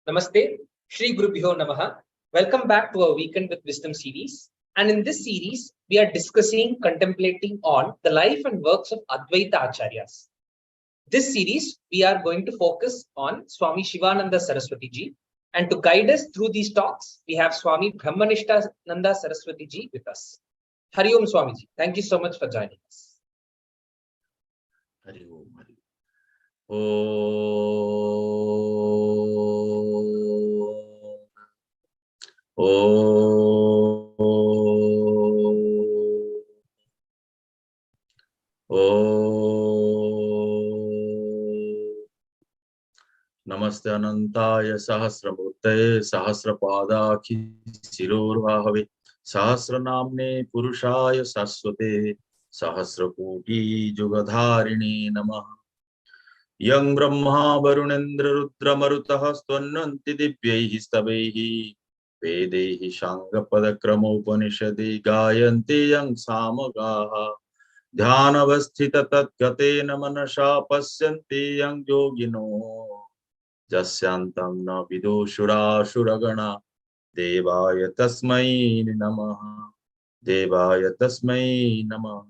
Namaste, Shri Gurubhyo Namaha. Welcome back to our Weekend with Wisdom series. And in this series, we are discussing, contemplating on the life and works of Advaita Acharyas. This series, we are going to focus on Swami Sivananda Saraswati ji. And to guide us through these talks, we have Swami Brahmanishtananda Saraswati ji with us. Hari Om Swamiji. Thank you so much for joining us. Hari Om. Hari Namaste Anantaya Sahasramurtaye Sahasrapadakhi Sirurvahave Sahasranamne Purushaya Saswate Sahasrakoti Jugadharini Namaha Yang Brahma Varunendra Rudra Marutaha Stvananti Divyaihi Stavaihi Vedehi Shanga Krama Upanishadi Gayanti Yang Samagaha Dhyanavasthita Tatgatena Manasha Pasyanti Yang Yogino Jasyantam na vidushura shuragana Devaya tasmai namaha Devaya tasmai namaha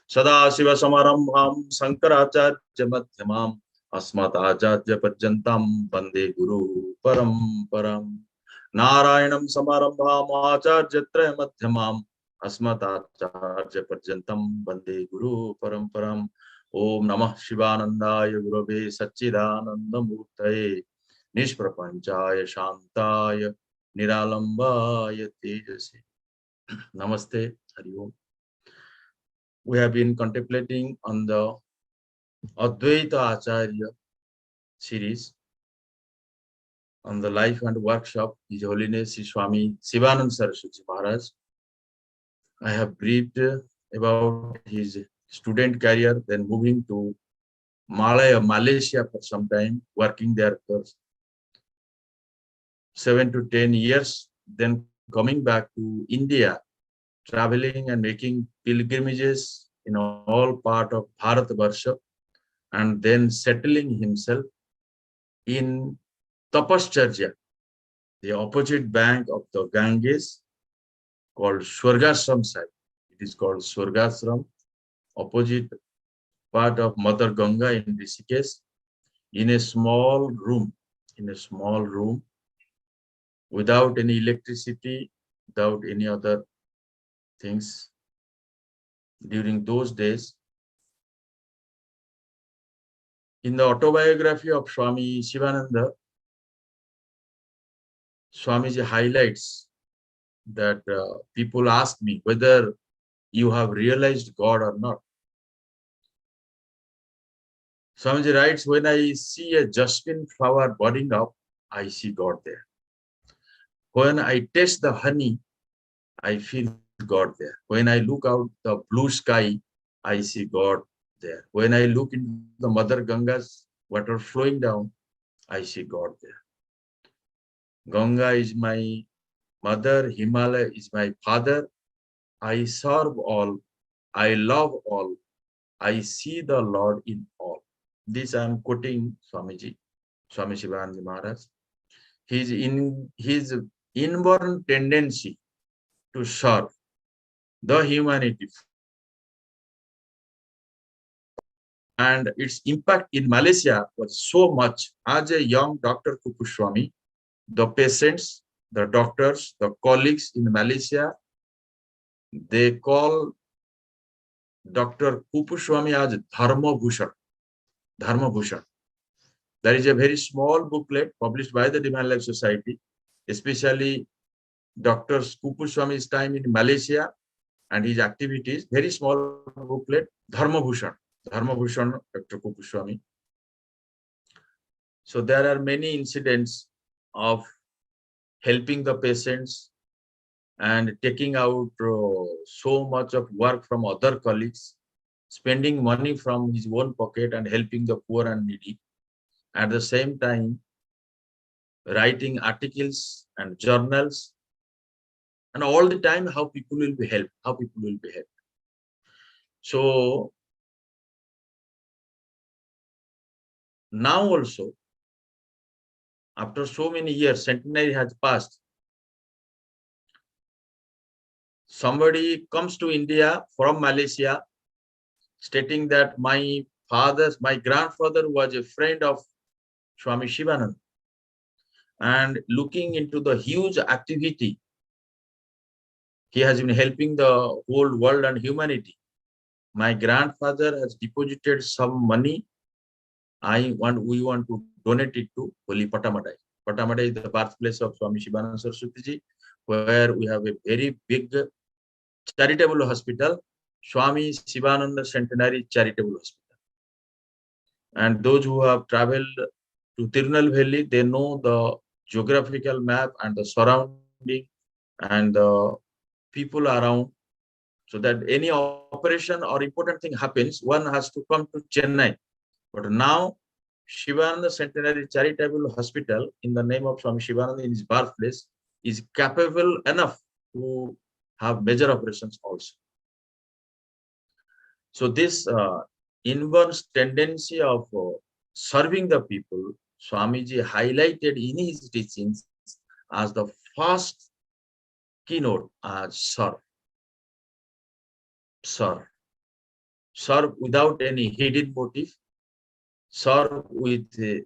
Sadashiva samarambham Sankaracharya madhyamam Asmatacharya parjantam Bande Guru Paramparam Narayanam samarambham Acharyatraya madhyamam Asmatacharya parjantam Bande Guru Paramparam Om Namah Shivanandaya Gurave Satchidananda Murtaye Nishprapanchaya Shantaya Niralambaya Tejase. Namaste. Hari Om. We have been contemplating on the Advaita Acharya series on the life and workshop His Holiness Swami Sivananda Saraswati Maharaj. I have briefed about his student career, then moving to Malaysia for some time, working there for 7 to 10 years, then coming back to India, traveling and making pilgrimages in all part of Bharatvarsha, and then settling himself in Tapasya, the opposite bank of the Ganges, called Swargashram site. It is called Swargashram, opposite part of Mother Ganga in Rishikesh, in a small room, without any electricity, without any other things. During those days, in the autobiography of Swami Sivananda, Swamiji highlights that people ask me whether you have realized God or not. Swamiji writes, when I see a jasmine flower budding up, I see God there. When I taste the honey, I feel God there. When I look out the blue sky, I see God there. When I look into the Mother Ganga's water flowing down, I see God there. Ganga is my mother, Himalaya is my father. I serve all, I love all, I see the Lord in all. This I am quoting Swamiji, Swami Sivanandaji Maharaj. His inborn tendency to serve the humanity and its impact in Malaysia was so much. As a young Dr. Kuppuswamy, the patients, the doctors, the colleagues in Malaysia, they call Dr. Kuppuswamy as Dharma Bhushan. Dharma Bhushan. There is a very small booklet published by the Divine Life Society, especially Dr. Kuppuswamy's time in Malaysia and his activities. Very small booklet, Dharma Bhushan. Dharma Bhushan, Dr. Kuppuswamy. So there are many incidents of helping the patients and taking out so much of work from other colleagues, spending money from his own pocket and helping the poor and needy. At the same time, writing articles and journals, and all the time how people will be helped, So now also, After so many years, centenary has passed. Somebody comes to India from Malaysia, stating that my grandfather was a friend of Swami Sivananda, and looking into the huge activity, he has been helping the whole world and humanity. My grandfather has deposited some money. We want to donate it to Holy Pattamadai. Pattamadai is the birthplace of Swami Sivananda Saraswati, where we have a very big charitable hospital, Swami Sivananda Centenary Charitable Hospital. And those who have traveled to Tirunelveli, they know the geographical map and the surrounding and the people around, so that any operation or important thing happens, one has to come to Chennai. But now, Shivananda Centenary Charitable Hospital, in the name of Swami Sivananda in his birthplace, is capable enough to have major operations also. So this inborn tendency of serving the people, Swamiji highlighted in his teachings as the first keynote as serve. Serve. Serve without any hidden motive. Serve with an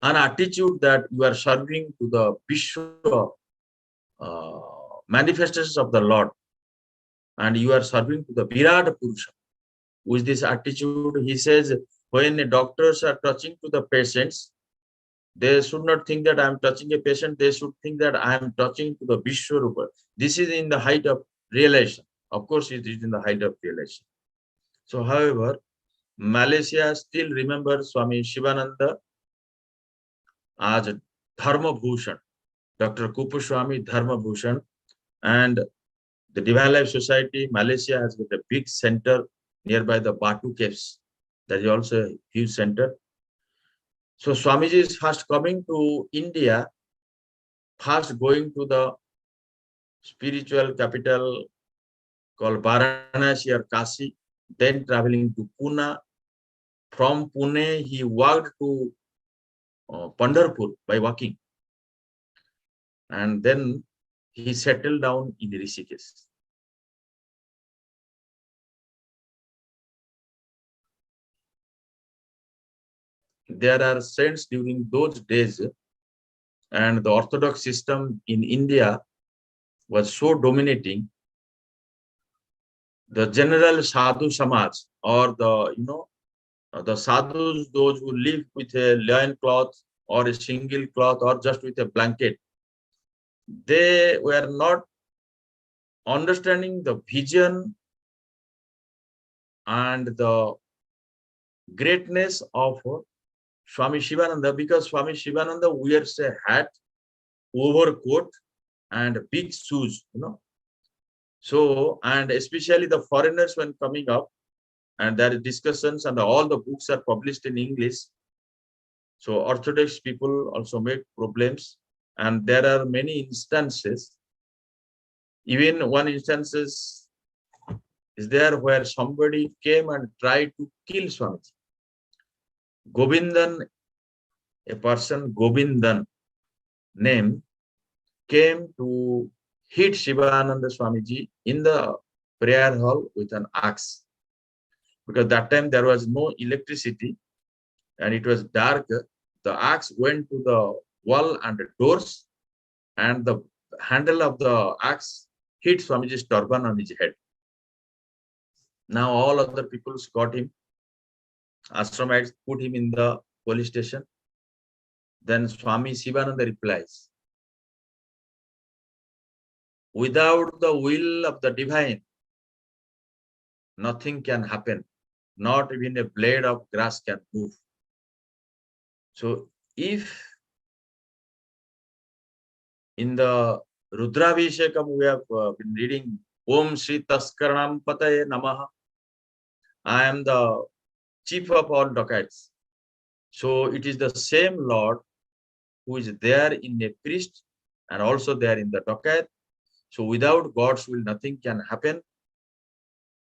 attitude that you are serving to the Vishwa manifestations of the Lord, and you are serving to the Viraja Purusha. With this attitude, he says, when doctors are touching to the patients, they should not think that I am touching a patient, they should think that I am touching to the Vishwarupa. This is in the height of realization. Of course, it is in the height of realization. So, however, Malaysia still remembers Swami Sivananda as a Dharma Bhushan, Dr. Kuppuswamy Dharma Bhushan, and the Divine Life Society, Malaysia has got a big center nearby the Batu Caves. That is also a huge center. So Swamiji is first coming to India, first going to the spiritual capital called Varanasi or Kashi, then traveling to Pune. From Pune, he walked to Pandharpur by walking. And then he settled down in Rishikesh. There are saints during those days, and the Orthodox system in India was so dominating. The general Sadhu Samaj, or the Sadhus, those who live with a lion cloth or a single cloth or just with a blanket, they were not understanding the vision and the greatness of Swami Sivananda, because Swami Sivananda wears a hat, overcoat, and big shoes, So, and especially the foreigners when coming up, and there are discussions and all the books are published in English. So Orthodox people also make problems, and there are many instances. Even one instance is there where somebody came and tried to kill Swamiji. Govindan, a person Govindan name, came to hit Shivananda Swamiji in the prayer hall with an axe. Because that time there was no electricity and it was dark. The axe went to the wall and the doors, and the handle of the axe hit Swamiji's turban on his head. Now all other people got him. Ashramites put him in the police station. Then Swami Sivananda replies, without the will of the divine, nothing can happen. Not even a blade of grass can move. So if in the Rudravishekam we have been reading Om Sri Taskaranam Pataye Namaha, I am the chief of all dacoits. So it is the same Lord who is there in a priest and also there in the dacoit. So without God's will, nothing can happen.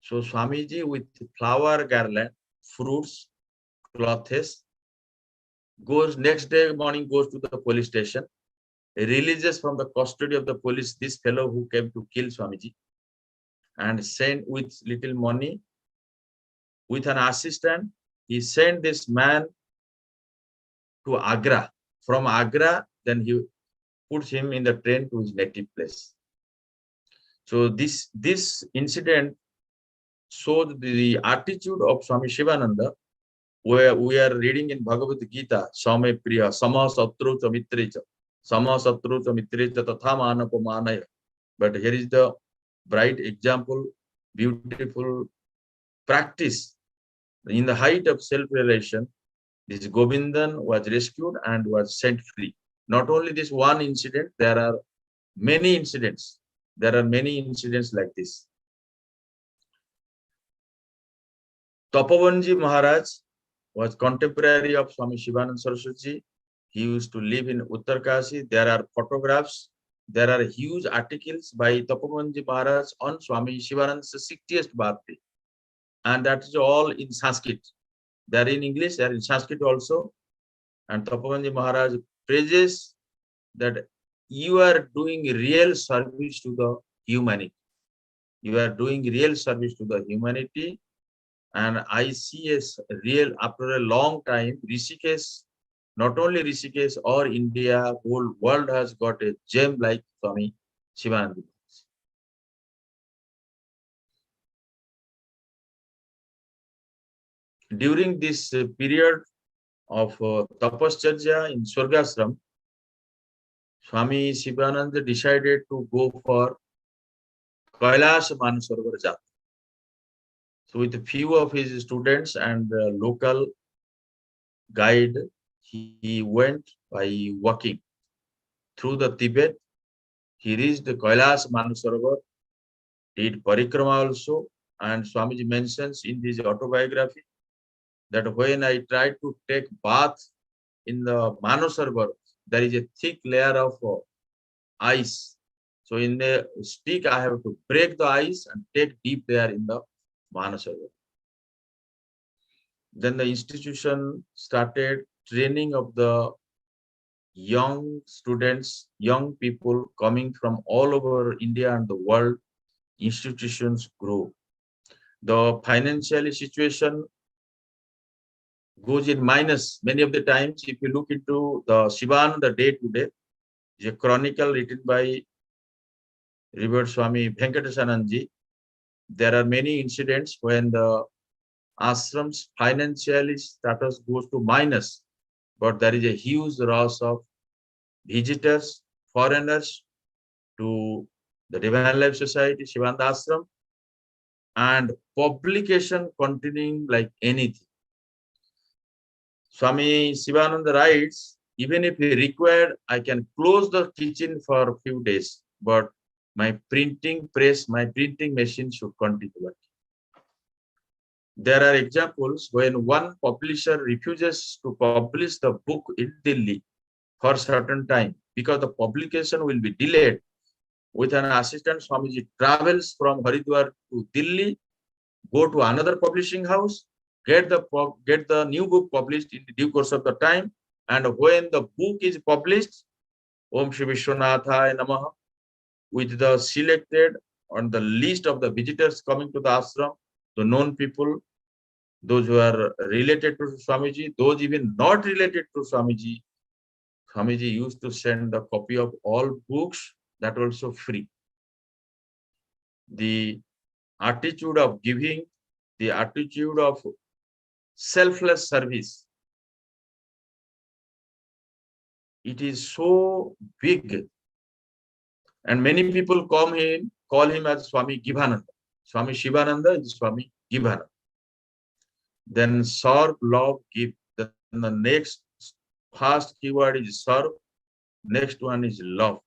So Swamiji with flower garland, fruits, clothes, goes next day morning, goes to the police station, releases from the custody of the police this fellow who came to kill Swamiji, and sent with little money, with an assistant. He sent this man to Agra. From Agra, then he puts him in the train to his native place. So this incident showed the attitude of Swami Sivananda, where we are reading in Bhagavad Gita, Same Priya, Sama Satru cha Mitrecha, Sama Satru cha Mitrecha Tatha Manapamanaya. But here is the bright example, beautiful practice. In the height of self-realization, this Govindan was rescued and was set free. Not only this one incident, there are many incidents. There are many incidents like this. Tapasya Maharaj was contemporary of Swami Sivananda Saraswati. He used to live in Uttarkashi. There are photographs. There are huge articles by Tapasya Maharaj on Swami Sivananda's 60th birthday. And that is all in Sanskrit. They are in English, they are in Sanskrit also. And Tapasya Maharaj praises that you are doing real service to the humanity. You are doing real service to the humanity. And I see as real, after a long time, Rishikesh, not only Rishikesh or India, whole world has got a gem like Swami Sivananda. During this period of Tapasya in Swargashram, Swami Sivananda decided to go for Kailas Manasarovar Jat. So with a few of his students and local guide, he went by walking through the Tibet. He reached the Kailas Manasarovar, did parikrama also, and Swamiji mentions in his autobiography that when I tried to take bath in the Manasarovar, there is a thick layer of ice. So in the stick, I have to break the ice and take deep there in the Manasarovar. Then the institution started training of the young students, young people coming from all over India and the world. Institutions grow. The financial situation goes in minus many of the times. If you look into the Sivananda Day Today, is a chronicle written by revered Swami Venkatesanandji. There are many incidents when the ashram's financial status goes to minus, but there is a huge rush of visitors, foreigners to the Divine Life Society, Sivananda Ashram, and publication continuing like anything. Swami Sivananda writes, even if required, I can close the kitchen for a few days, but my printing press, my printing machine should continue working. There are examples when one publisher refuses to publish the book in Delhi for a certain time because the publication will be delayed. With an assistant, Swamiji travels from Haridwar to Delhi, go to another publishing house, get the new book published in the due course of the time, and when the book is published, Om Shri Vishwanathaya Namaha, with the selected on the list of the visitors coming to the ashram, the known people, those who are related to Swamiji, those even not related to Swamiji, Swamiji used to send a copy of all books, that also free. The attitude of giving, the attitude of selfless service, it is so big. And many people call him as Swami Givananda. Swami Sivananda is Swami Givananda. Then serve, love, give. Then the next first keyword is serve. Next one is love.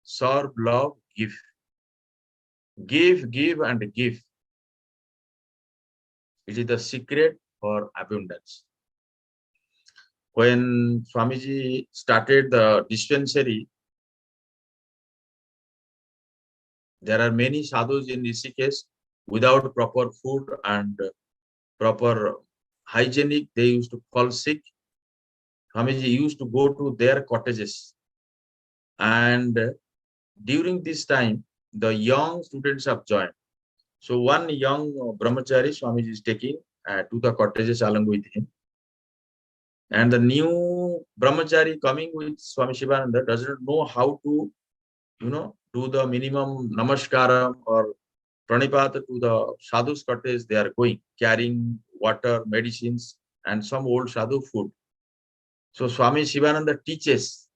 Serve, love, give. Give, give, and give. It is the secret for abundance. When Swamiji started the dispensary, there are many sadhus in Rishikesh without proper food and proper hygienic. They used to fall sick. Swamiji used to go to their cottages. And during this time, the young students have joined. So one young brahmachari Swamiji is taking to the cottages along with him. And the new brahmachari coming with Swami Sivananda doesn't know how to, do the minimum namaskaram or pranipata to the sadhu's cottage. They are going, carrying water, medicines, and some old sadhu food. So Swami Sivananda teaches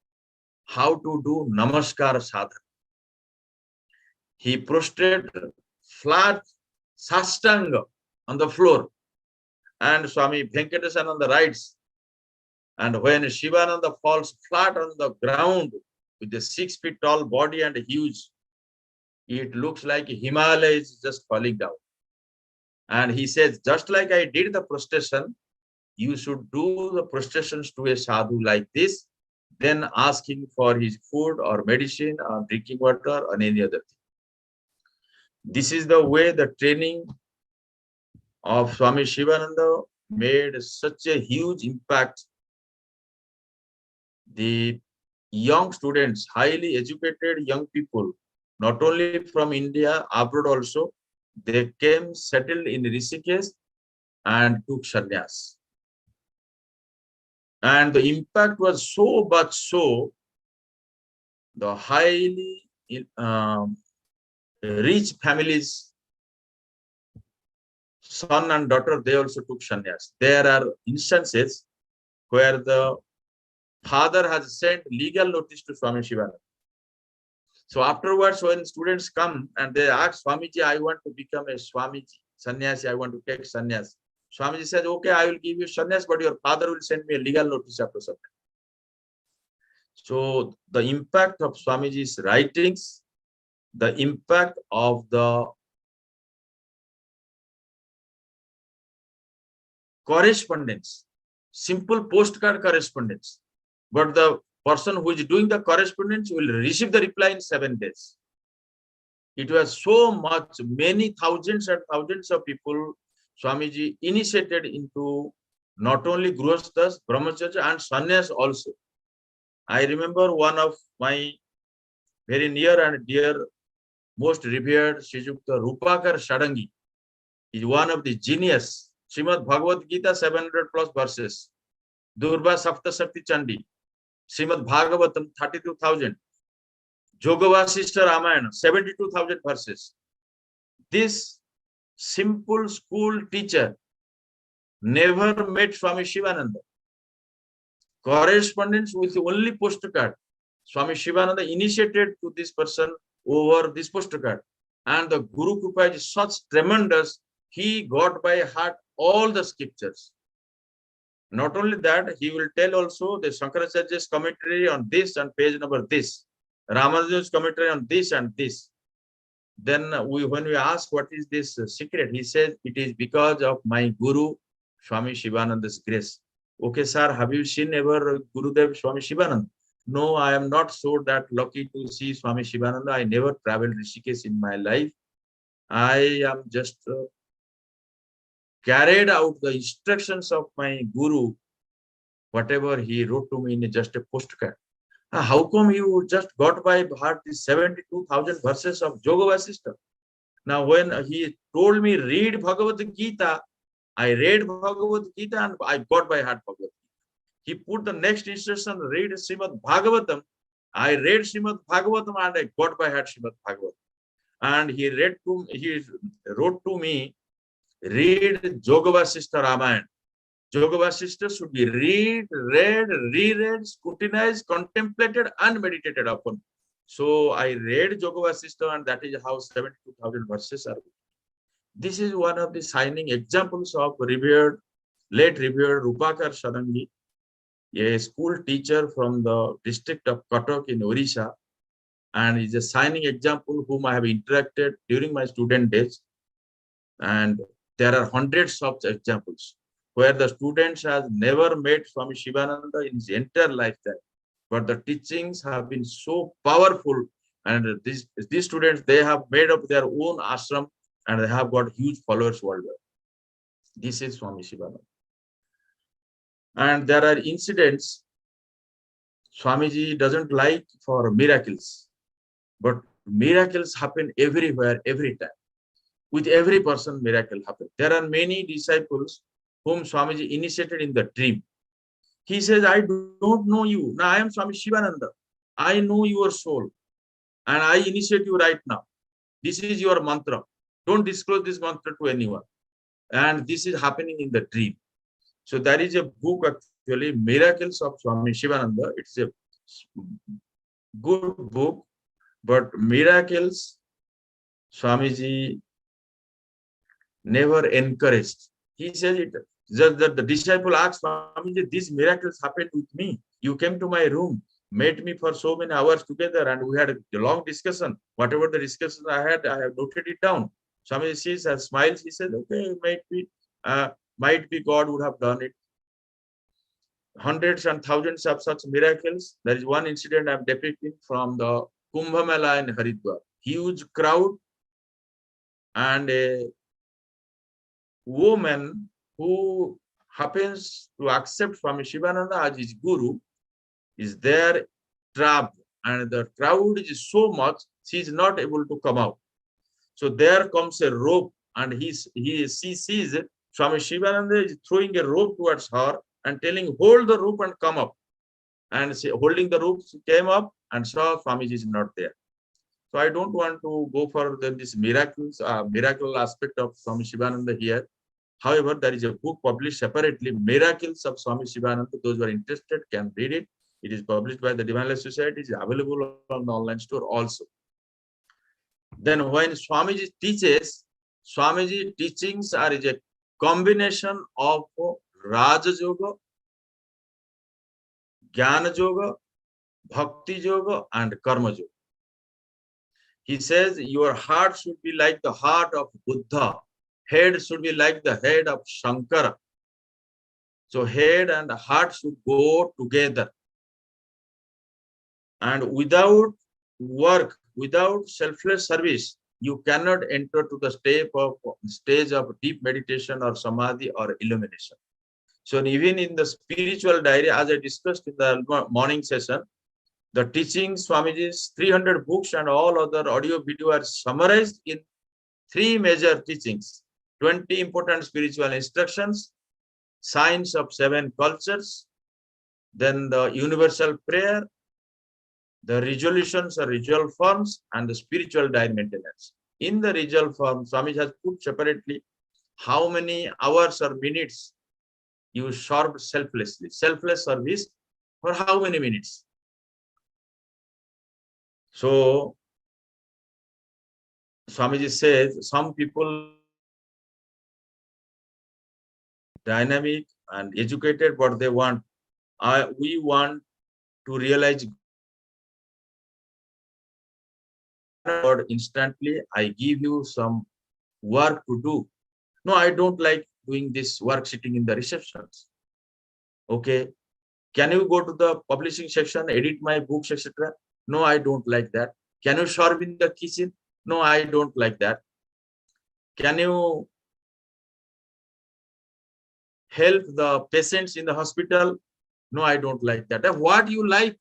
how to do namaskar sadhana. He prostrated flat sastanga on the floor, and Swami Venkatesan on the right. And when Shivananda falls flat on the ground with a 6 feet tall body and huge, it looks like Himalaya is just falling down. And he says, just like I did the prostration, you should do the prostrations to a sadhu like this, then asking for his food or medicine or drinking water or any other thing. This is the way the training of Swami Sivananda made such a huge impact. The young students, highly educated young people, not only from India, abroad also, they came, settled in Rishikesh and took sannyas. And the impact was so much so, the highly rich families, son and daughter, they also took sannyas. There are instances where the father has sent legal notice to Swami Sivananda. So afterwards, when students come and they ask Swamiji, I want to become a Swamiji, sannyasi, I want to take sannyas. Swamiji says, okay, I will give you sannyas, but your father will send me a legal notice after some time. So the impact of Swamiji's writings, the impact of the correspondence, simple postcard correspondence, but the person who is doing the correspondence will receive the reply in 7 days. It was so much, many thousands and thousands of people Swamiji initiated into not only Grihasthas, Brahmacharya and Sannyas also. I remember one of my very near and dear, most revered Shrijukta Rupakar Shadangi is one of the genius. Srimad Bhagavad Gita, 700 plus verses. Durva Saptasakti Chandi. Srimad Bhagavatam, 32,000. Jogavasishta Ramayana, 72,000 verses. This simple school teacher never met Swami Sivananda. Correspondence with only postcard. Swami Sivananda initiated to this person over this postcard. And the Guru Kripa is such tremendous, he got by heart all the scriptures. Not only that, he will tell also the Shankaracharya's commentary on this and page number this, Ramanuja's commentary on this and this. Then when we ask what is this secret, he says it is because of my Guru, Swami Sivananda's grace. Okay, sir, have you seen ever Gurudev Swami Sivananda? No, I am not so that lucky to see Swami Sivananda. I never traveled Rishikesh in my life. I am just carried out the instructions of my Guru, whatever he wrote to me in just a postcard. How come you just got by heart the 72,000 verses of Yoga Vasishtha? Now, when he told me read Bhagavad Gita, I read Bhagavad Gita and I got by heart Bhagavad Gita. He put the next instruction, read Srimad Bhagavatam. I read Srimad Bhagavatam and I got by heart Srimad Bhagavatam. And he wrote to me, read Yoga Vasishtha Ramayana. Yoga Vasishtha should be read, reread, scrutinized, contemplated, and meditated upon. So I read Yoga Vasishtha, and that is how 72,000 verses are. This is one of the shining examples of late revered Rupakar Shadangi, a school teacher from the district of Cuttack in Odisha, and is a shining example whom I have interacted during my student days. And there are hundreds of examples where the students has never met Swami Sivananda in his entire lifetime, but the teachings have been so powerful, and these students, they have made up their own ashram and they have got huge followers worldwide. This is Swami Sivananda. And there are incidents Swamiji doesn't like for miracles, but miracles happen everywhere, every time. With every person, miracle happens. There are many disciples whom Swamiji initiated in the dream. He says, I don't know you. Now I am Swami Sivananda. I know your soul. And I initiate you right now. This is your mantra. Don't disclose this mantra to anyone. And this is happening in the dream. So there is a book actually, Miracles of Swami Sivananda. It's a good book, but miracles, Swamiji never encouraged. He said it. The disciple asked Swamiji, these miracles happened with me. You came to my room, met me for so many hours together, and we had a long discussion. Whatever the discussion I had, I have noted it down. Swamiji sees and smiles. He said, okay, might be God would have done it. Hundreds and thousands of such miracles. There is one incident I'm depicting from the Kumbh Mela in Haridwar. Huge crowd, and a woman who happens to accept Swami Sivananda as his guru is there trapped, and the crowd is so much she is not able to come out. So there comes a rope, and she sees it. Swami Sivananda is throwing a rope towards her and telling, hold the rope and come up. And she, holding the rope, she came up and saw Swamiji is not there. So I don't want to go for this miracle aspect of Swami Sivananda here. However, there is a book published separately, Miracles of Swami Sivananda. Those who are interested can read it. It is published by the Divine Life Society. It is available on the online store also. Then when Swamiji teaches, Swamiji teachings are a combination of Raja Yoga, Jnana Yoga, Bhakti Yoga, and Karma Yoga. He says your heart should be like the heart of Buddha. Head should be like the head of Shankara. So head and heart should go together. And without work, without selfless service, you cannot enter to the stage of deep meditation or samadhi or illumination. So even in the spiritual diary, as I discussed in the morning session, the teachings, Swamiji's 300 books and all other audio video are summarized in 3 major teachings: 20 important spiritual instructions, science of 7 cultures, then the universal prayer, the resolutions or ritual forms, and the spiritual diary maintenance. In the ritual form, Swamiji has put separately how many hours or minutes you served selflessly. Selfless service for how many minutes? So Swamiji says some people dynamic and educated, but they want, we want to realize God instantly. I give you some work to do. No, I don't like doing this work sitting in the receptions. Okay. Can you go to the publishing section, edit my books, etc.? No, I don't like that. Can you serve in the kitchen? No, I don't like that. Can you help the patients in the hospital? No, I don't like that. What you like?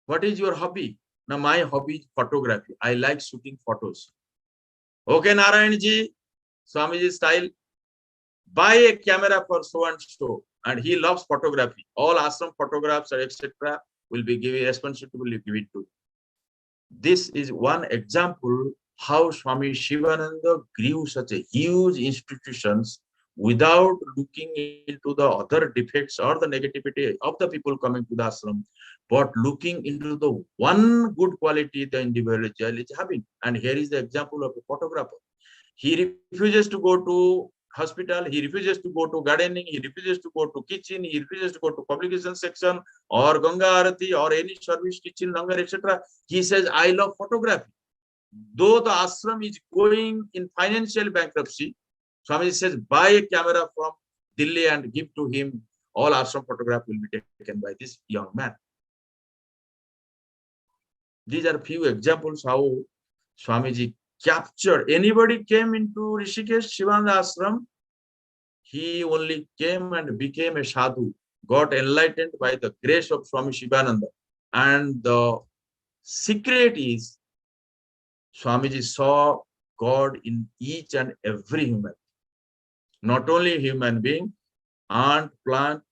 What is your hobby? Now, my hobby is photography. I like shooting photos. Okay, Narayanji, Swamiji style. Buy a camera for so and so. And he loves photography. All ashram photographs, etc., will be given responsibility to give it to. This is one example how Swami Sivananda grew such a huge institutions without looking into the other defects or the negativity of the people coming to the ashram, but looking into the one good quality the individual is having. And here is the example of a photographer. He refuses to go to hospital, he refuses to go to gardening, he refuses to go to kitchen, he refuses to go to publication section or Ganga Arati or any service, kitchen, langar, etc. He says, I love photography. Though the ashram is going in financial bankruptcy, Swami says, buy a camera from Delhi and give to him. All ashram photograph will be taken by this young man. These are few examples how Swamiji captured. Anybody came into Rishikesh Sivananda Ashram, he only came and became a sadhu got enlightened by the grace of Swami Sivananda. And the secret is Swamiji saw God in each and every human, not only human being, ant, plant,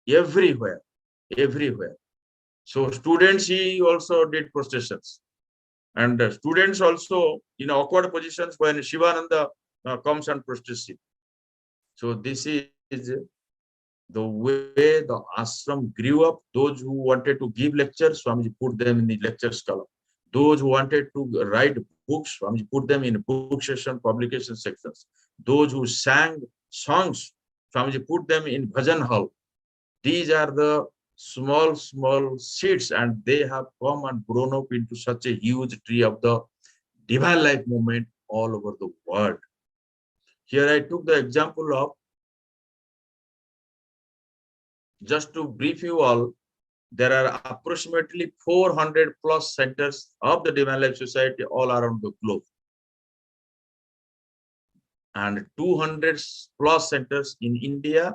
everywhere, everywhere. So students, he also did processions. And students also in awkward positions when Shivananda comes and prostrates him. So this is the way the ashram grew up. Those who wanted to give lectures, Swamiji put them in the lecture scholar. Those who wanted to write books, Swamiji put them in book session, publication sections. Those who sang songs, Swamiji put them in bhajan hall. These are the small seeds, and they have come and grown up into such a huge tree of the divine life movement all over the world. Here I took the example of, just to brief you all, there are approximately 400 plus centers of the Divine Life Society all around the globe. And 200 plus centers in India.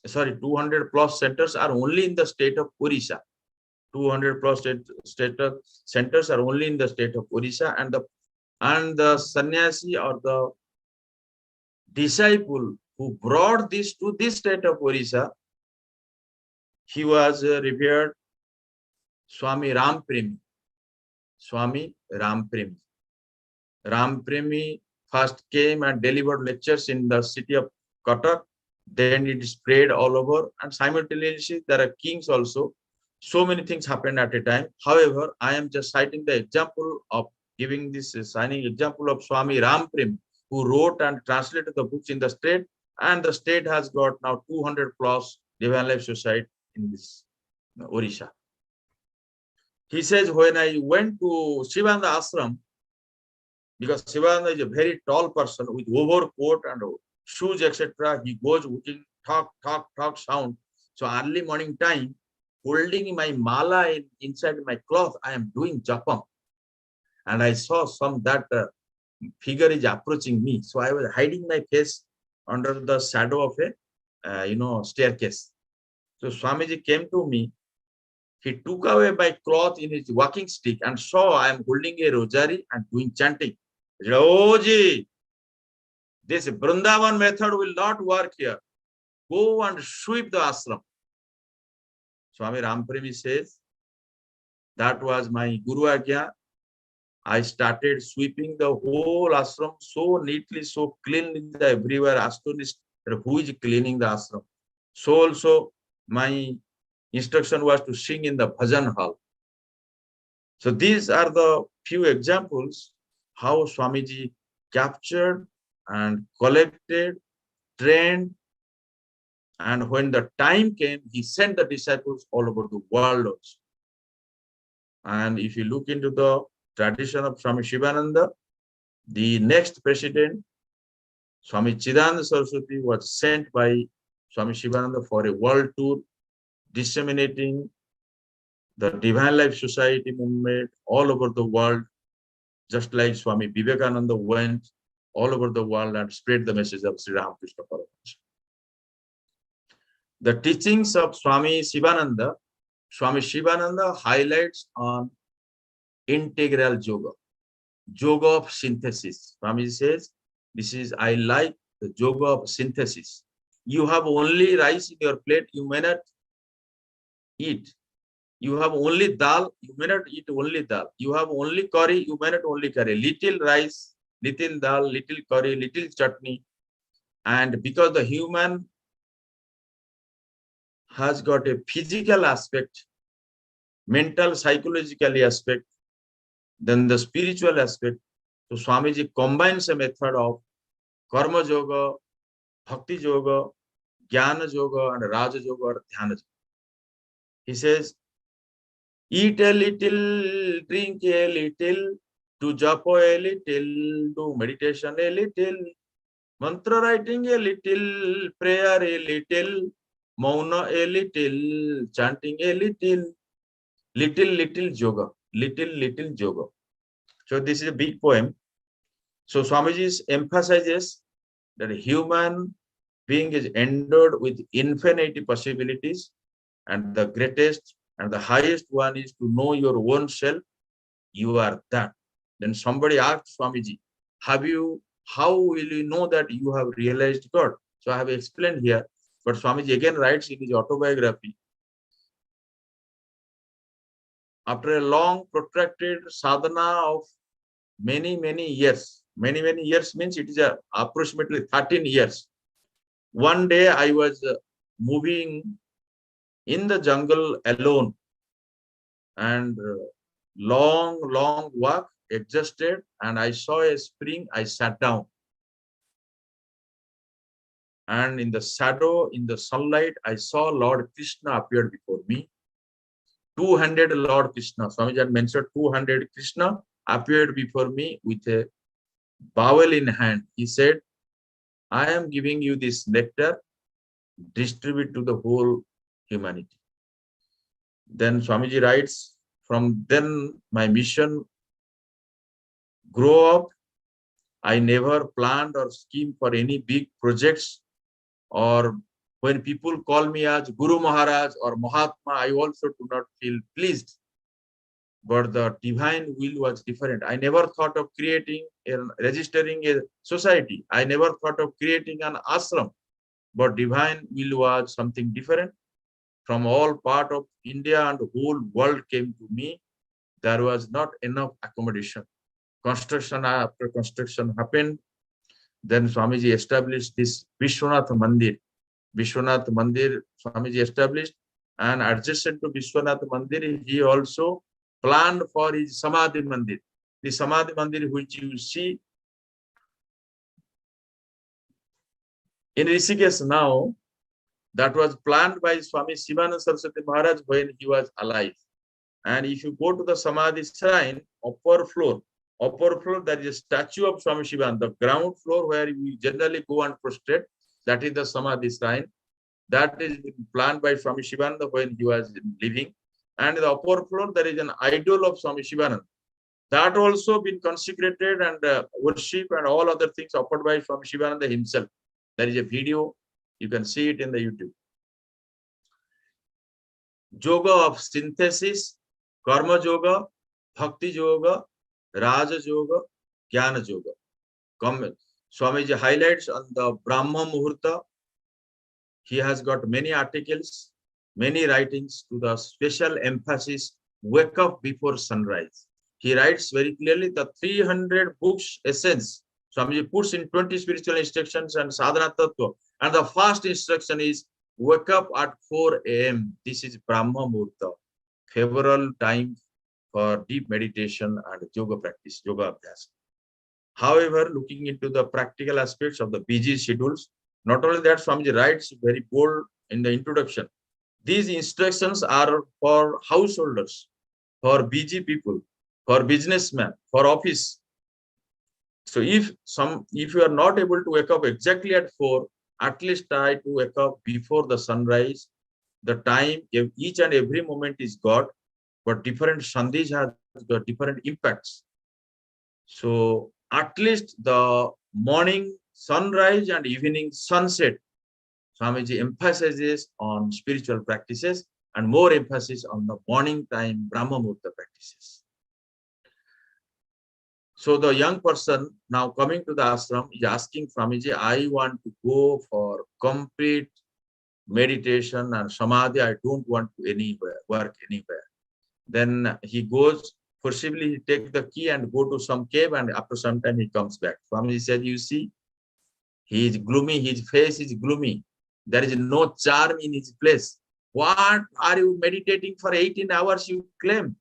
Sorry, 200 plus centers are only in the state of Orissa. 200 plus centers are only in the state of Orissa, and the sannyasi or the disciple who brought this to this state of Orissa, he was revered Swami Rampremi. Swami Rampremi. Rampremi first came and delivered lectures in the city of Cuttack. Then it spread all over, and simultaneously there are kings also. So many things happened at a time. However, I am just citing the example of giving this signing example of Swami Rampremi, who wrote and translated the books in the state, and the state has got now 200 plus Divine Life Society in this Orissa. He says, when I went to Sivananda Ashram, because Sivananda is a very tall person with overcoat and shoes, etc., he goes looking, talk sound. So early morning time, holding my mala inside my cloth, I am doing japam. And I saw that figure is approaching me. So I was hiding my face under the shadow of a staircase. So Swamiji came to me. He took away my cloth in his walking stick and saw I am holding a rosary and doing chanting. He said, "Oh ji, this Vrindavan method will not work here. Go and sweep the ashram." Swami Rampremi says, that was my Guru Agya. I started sweeping the whole ashram so neatly, so cleanly, that everywhere astonished who is cleaning the ashram. So also my instruction was to sing in the bhajan hall. So these are the few examples how Swamiji captured and collected, trained, and when the time came, he sent the disciples all over the world also. And if you look into the tradition of Swami Sivananda, the next president, Swami Sivananda Saraswati, was sent by Swami Sivananda for a world tour, disseminating the Divine Life Society movement all over the world, just like Swami Vivekananda went all over the world and spread the message of Sri Ramakrishna Paramahansa. The teachings of Swami Sivananda highlights on integral yoga of synthesis. Swami says, I like the yoga of synthesis. You have only rice in your plate, you may not eat. You have only dal, you may not eat only dal. You have only curry, you may not only curry. Little rice, little dal, little curry, little chutney. And because the human has got a physical aspect, mental, psychological aspect, then the spiritual aspect. So Swamiji combines a method of karma yoga, bhakti yoga, jnana yoga, and raja yoga or dhyana yoga. He says, eat a little, drink a little, do japa a little, do meditation a little, mantra writing a little, prayer a little, mauna a little, chanting a little, little yoga, little yoga. So this is a big poem. So Swamiji emphasizes that a human being is endowed with infinite possibilities, and the greatest and the highest one is to know your own self. You are that. Then somebody asked Swamiji, how will you know that you have realized God? So I have explained here, but Swamiji again writes in his autobiography, after a long protracted sadhana of many years, many years means it is approximately 13 years. One day I was moving in the jungle alone, and long walk, exhausted, and I saw a spring. I sat down, and in the shadow, in the sunlight, I saw Lord Krishna appeared before me. 200 Lord Krishna, Swamiji had mentioned 200 Krishna appeared before me with a bowl in hand. He said, I am giving you this nectar, distribute to the whole humanity. Then Swamiji writes, from then my mission grew up. I never planned or schemed for any big projects, or when people call me as Guru Maharaj or Mahatma, I also do not feel pleased. But the divine will was different. I never thought of creating and registering a society. I never thought of creating an ashram. But divine will was something different. From all part of India and the whole world came to me. There was not enough accommodation. Construction after construction happened. Then Swamiji established this Vishwanath Mandir. Vishwanath Mandir Swamiji established, and adjacent to Vishwanath Mandir, he also planned for his Samadhi Mandir. The Samadhi Mandir which you see in Rishikesh now, that was planned by Swami Sivananda Saraswati Maharaj when he was alive. And if you go to the Samadhi shrine, upper floor, there is a statue of Swami Sivananda. The ground floor where we generally go and prostrate, that is the Samadhi shrine. That is planned by Swami Sivananda when he was living. And the upper floor, there is an idol of Swami Sivananda. That also been consecrated and worship and all other things offered by Swami Sivananda himself. There is a video, you can see it in the YouTube. Yoga of synthesis, Karma Yoga, Bhakti Yoga, Raja Yoga, Jnana Yoga. Swamiji highlights on the Brahma Muhurta. He has got many articles, many writings to the special emphasis, wake up before sunrise. He writes very clearly the 300 books essence. Swamiji puts in 20 spiritual instructions and sadhana tattva. And the first instruction is wake up at 4 a.m. This is Brahma Muhurta, favorable time for deep meditation and yoga practice, yoga abhyas. However, looking into the practical aspects of the busy schedules, not only that, Swamiji writes very bold in the introduction. These instructions are for householders, for busy people, for businessmen, for office. So if you are not able to wake up exactly at 4, at least try to wake up before the sunrise. The time, each and every moment is God, but different sandhis have the different impacts. So at least the morning sunrise and evening sunset, Swamiji emphasizes on spiritual practices and more emphasis on the morning time Brahma Muhurta practices. So the young person now coming to the ashram is asking Swamiji, I want to go for complete meditation and samadhi. I don't want to work anywhere. Then he goes, forcibly he takes the key and go to some cave, and after some time he comes back. Swamiji said, you see, he is gloomy, his face is gloomy. There is no charm in his place. What are you meditating for 18 hours, you claim?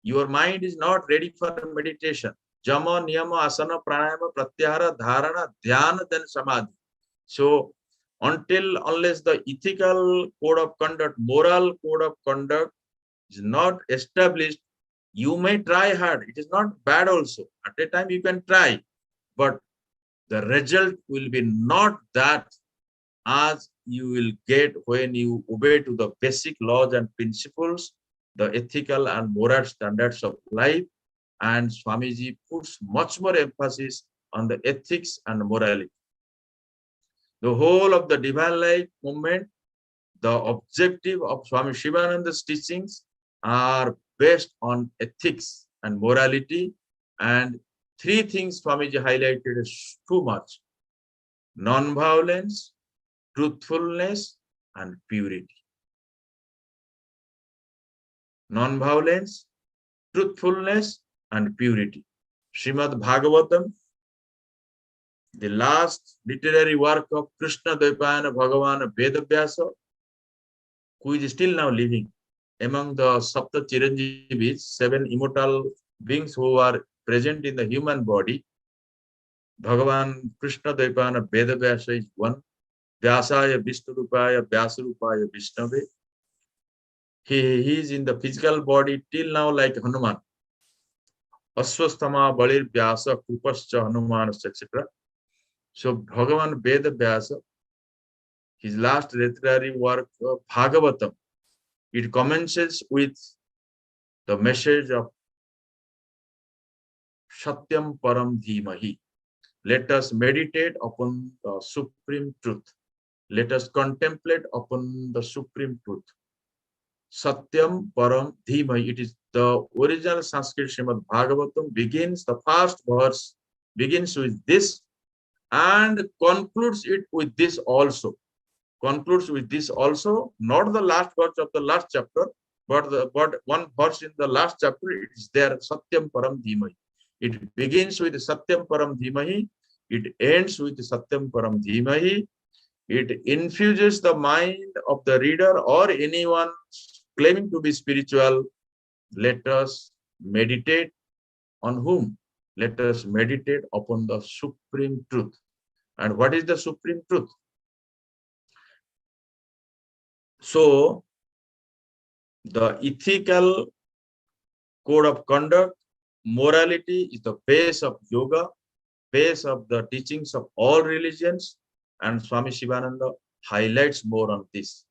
Your mind is not ready for meditation. Jama, niyama, asana, pranayama, pratyahara, dharana, dhyana, then samadhi. So unless the ethical code of conduct, moral code of conduct is not established, you may try hard. It is not bad also. At a time you can try, but the result will be not that as you will get when you obey to the basic laws and principles, the ethical and moral standards of life. And Swamiji puts much more emphasis on the ethics and morality. The whole of the divine life movement, the objective of Swami Sivananda's teachings are based on ethics and morality. And three things Swamiji highlighted is too much: non-violence, truthfulness, and purity. Non-violence, truthfulness, and purity. Srimad Bhagavatam, the last literary work of Krishna Dvaipayana Bhagavan Vedavyasa, who is still now living among the Sapta Chiranjeevis, 7 immortal beings who are present in the human body. Bhagavan Krishna Dvaipayana Vedavyasa is one. Vyasaya Vishnurupaya Vyasarupaya Vishnave. He is in the physical body till now like Hanuman. Aswasthama Balir Vyasa Kuppuswamy Hanuman, etc. So Bhagavan Vedavyasa, his last literary work, Bhagavatam, it commences with the message of Satyam Param Dhimahi. Let us meditate upon the supreme truth. Let us contemplate upon the supreme truth. Satyam Param Dhimahi. It is the original Sanskrit Srimad Bhagavatam begins, the first verse begins with this and concludes it with this also. Concludes with this also, not the last verse of the last chapter, but one verse in the last chapter, it is there, Satyam Param Dhimahi. It begins with Satyam Param Dhimahi, it ends with Satyam Param Dhimahi. It infuses the mind of the reader or anyone claiming to be spiritual. Let us meditate on whom? Let us meditate upon the supreme truth. And what is the supreme truth? So, the ethical code of conduct, morality is the base of yoga, base of the teachings of all religions, and Swami Sivananda highlights more on this.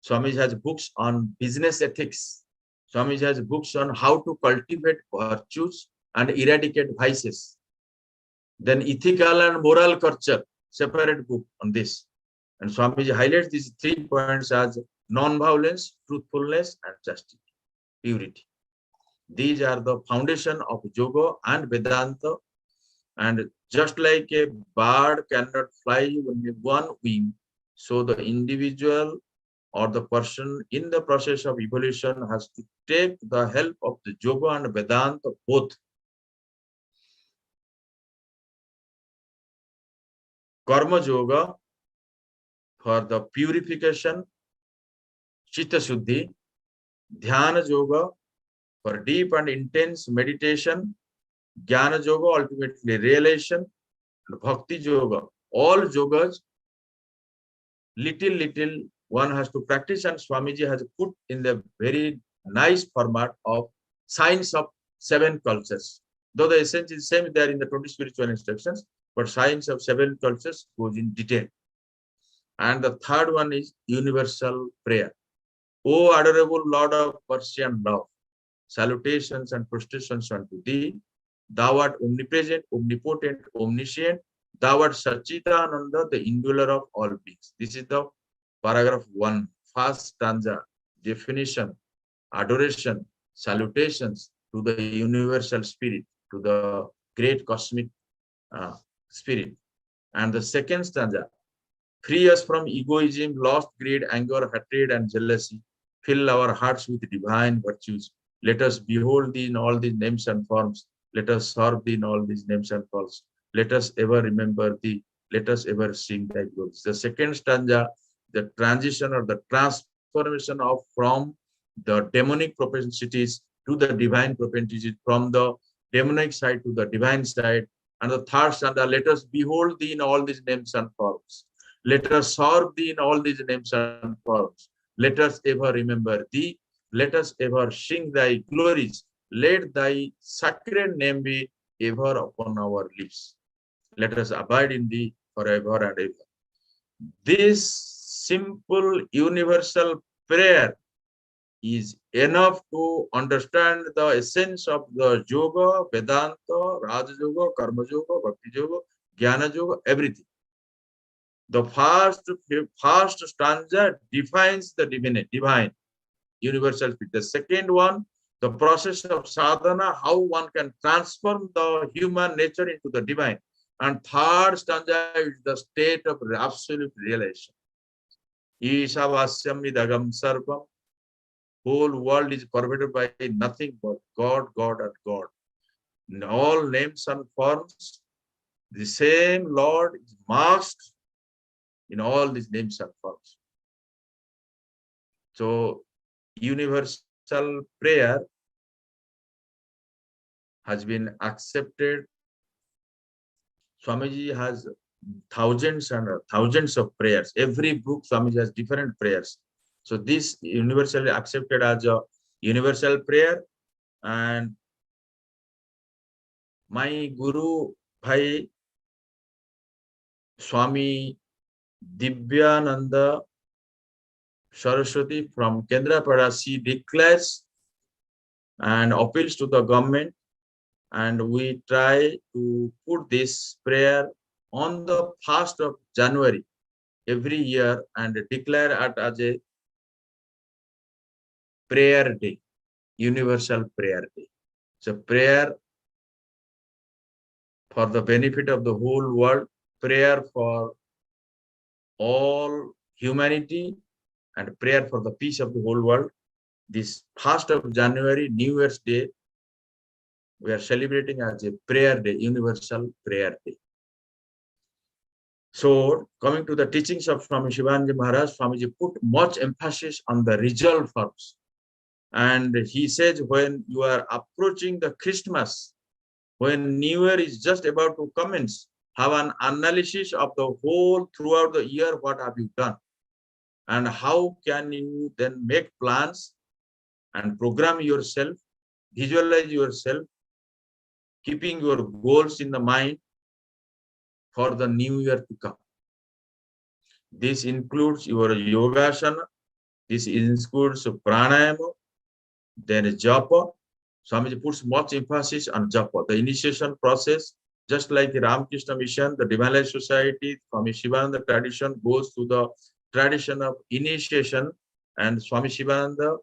Swami has books on business ethics. Swami has books on how to cultivate virtues and eradicate vices. Then ethical and moral culture, separate book on this. And Swamiji highlights these 3 points as non-violence, truthfulness, and chastity, purity. These are the foundation of yoga and Vedanta. And just like a bird cannot fly with one wing, so the individual or the person in the process of evolution has to take the help of the yoga and Vedanta both. Karma yoga for the purification, Chitta Shuddhi, Dhyana yoga for deep and intense meditation, Jnana yoga ultimately realization, and Bhakti yoga. All yogas, little one has to practice, and Swamiji has put in the very nice format of science of 7 cultures. Though the essence is same there in the 20 spiritual instructions, but science of 7 cultures goes in detail. And the third one is universal prayer. O adorable Lord of mercy and love, salutations and prostrations unto thee. Thou art omnipresent, omnipotent, omniscient. Thou art Satchitananda, the indweller of all beings. This is the paragraph 1, first stanza, definition, adoration, salutations to the universal spirit, to the great cosmic spirit. And the second stanza, free us from egoism, lost greed, anger, hatred, and jealousy. Fill our hearts with divine virtues. Let us behold thee in all these names and forms. Let us serve thee in all these names and forms. Let us ever remember thee. Let us ever sing thy glories. The second stanza, the transition or the transformation of from the demonic propensities to the divine propensities, from the demonic side to the divine side. And the third stanza, let us behold thee in all these names and forms. Let us serve thee in all these names and forms. Let us ever remember thee. Let us ever sing thy glories. Let thy sacred name be ever upon our lips. Let us abide in thee forever and ever. This simple universal prayer is enough to understand the essence of the yoga, Vedanta, Raja Yoga, Karma Yoga, Bhakti Yoga, Jnana Yoga, everything. The first stanza defines the divine, universal spirit. The second one, the process of sadhana, how one can transform the human nature into the divine. And third stanza is the state of absolute realization. Ishavasyam idagam sarvam. Whole world is pervaded by nothing but God, God, and God. In all names and forms, the same Lord is masked in all these names and forms. So, universal prayer has been accepted. Swamiji has thousands and thousands of prayers. Every book, Swamiji has different prayers. So this universally accepted as a universal prayer. And my Guru Bhai Swami Divyananda Saraswati from Tamraparani declares and appeals to the government, and we try to put this prayer on the 1st of January every year and declare it as a prayer day, universal prayer day. So prayer for the benefit of the whole world, prayer for all humanity, and prayer for the peace of the whole world. This 1st of January, New Year's Day, we are celebrating as a prayer day, universal prayer day. So, coming to the teachings of Swami Sivanandaji Maharaj, Swamiji put much emphasis on the result first. And he says, when you are approaching the Christmas, when New Year is just about to commence, have an analysis of the whole throughout the year, what have you done? And how can you then make plans and program yourself, visualize yourself, keeping your goals in the mind for the new year to come. This includes your yogasana, this includes pranayama, then japa. Swamiji puts much emphasis on japa, the initiation process. Just like the Ramakrishna Mission, the Divine Life Society, Swami Sivananda tradition goes to the tradition of initiation, and Swami Sivananda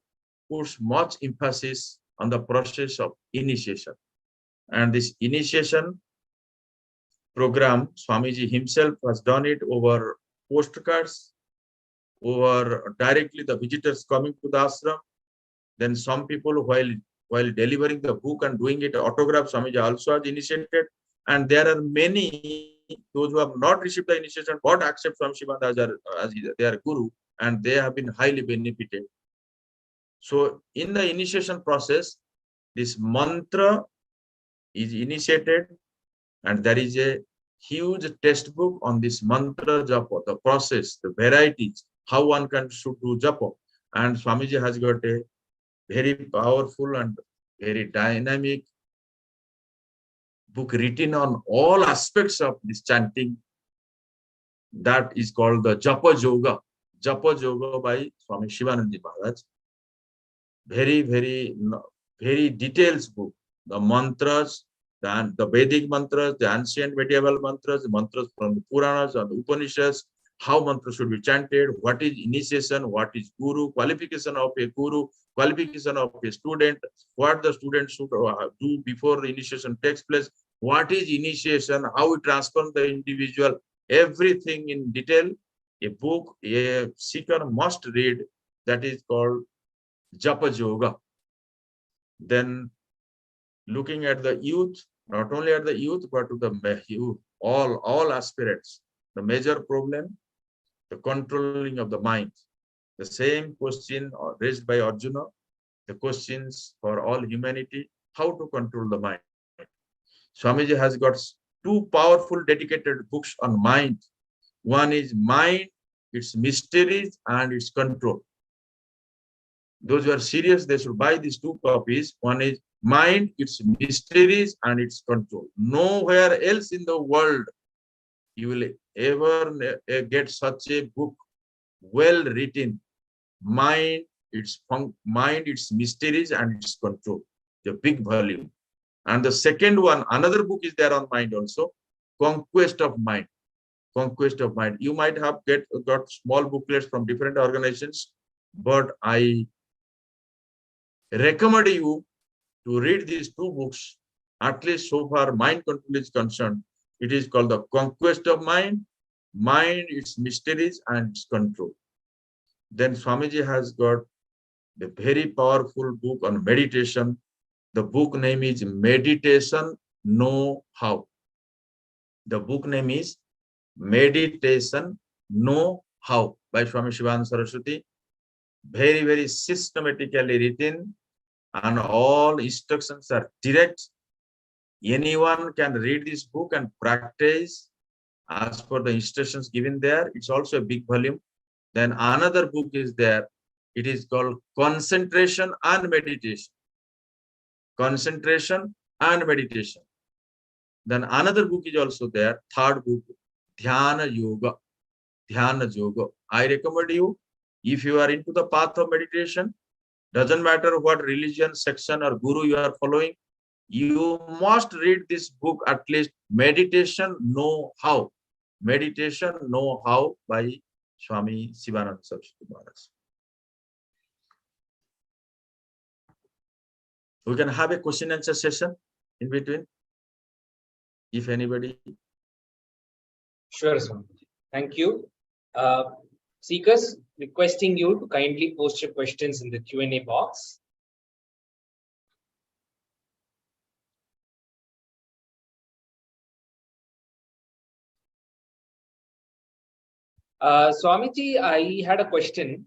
puts much emphasis on the process of initiation. And this initiation program, Swamiji himself has done it over postcards, over directly the visitors coming to the ashram. Then some people, while delivering the book and doing it autograph, Swamiji also has initiated. And there are many, those who have not received the initiation, but accept Swami Sivananda as their guru, and they have been highly benefited. So in the initiation process, this mantra is initiated, and there is a huge textbook on this mantra japa, the process, the varieties, how one should do japa. And Swamiji has got a very powerful and very dynamic book written on all aspects of this chanting. That is called the Japa Yoga by Swami Sivanandaji Maharaj. Very, very detailed book. The mantras, the Vedic mantras, the ancient medieval mantras, the mantras from the Puranas and the Upanishads, how mantras should be chanted, what is initiation, what is guru, qualification of a guru, qualification of a student, what the student should do before the initiation takes place, what is initiation, how it transforms the individual, everything in detail. A book a seeker must read, that is called Japa Yoga. Then looking at the youth, not only at the youth, but to the youth, all aspirants. The major problem, the controlling of the mind. The same question raised by Arjuna, the questions for all humanity, how to control the mind. Swamiji has got two powerful dedicated books on mind. One is Mind, its mysteries and its control. Those who are serious, they should buy these two copies. One is Mind, its mysteries and its control. Nowhere else in the world you will ever get such a book, well written. Mind, its mysteries and its control. The big volume. And the second one, another book is there on mind also, Conquest of Mind. Conquest of Mind. You might have got small booklets from different organizations, but I recommend you to read these two books, at least so far mind control is concerned. It is called The Conquest of Mind, Its Mysteries and Its Control. Then Swamiji has got a very powerful book on meditation. The book name is Meditation Know How. The book name is Meditation Know How by Swami Sivananda Saraswati. Very, very systematically written, and all instructions are direct. Anyone can read this book and practice as per the instructions given there. It's also a big volume. Then another book is there. It is called Concentration and Meditation. Concentration and Meditation. Then another book is also there. Third book, Dhyana Yoga. Dhyana Yoga. I recommend you, if you are into the path of meditation, doesn't matter what religion, section or guru you are following, you must read this book at least. Meditation Know How. Meditation Know How by Swami Sivananda Saraswati Maharaj. We can have a question and answer session in between, if anybody. Sure, Swamiji. Thank you. Seekers, requesting you to kindly post your questions in the Q&A box. Swamiji, I had a question.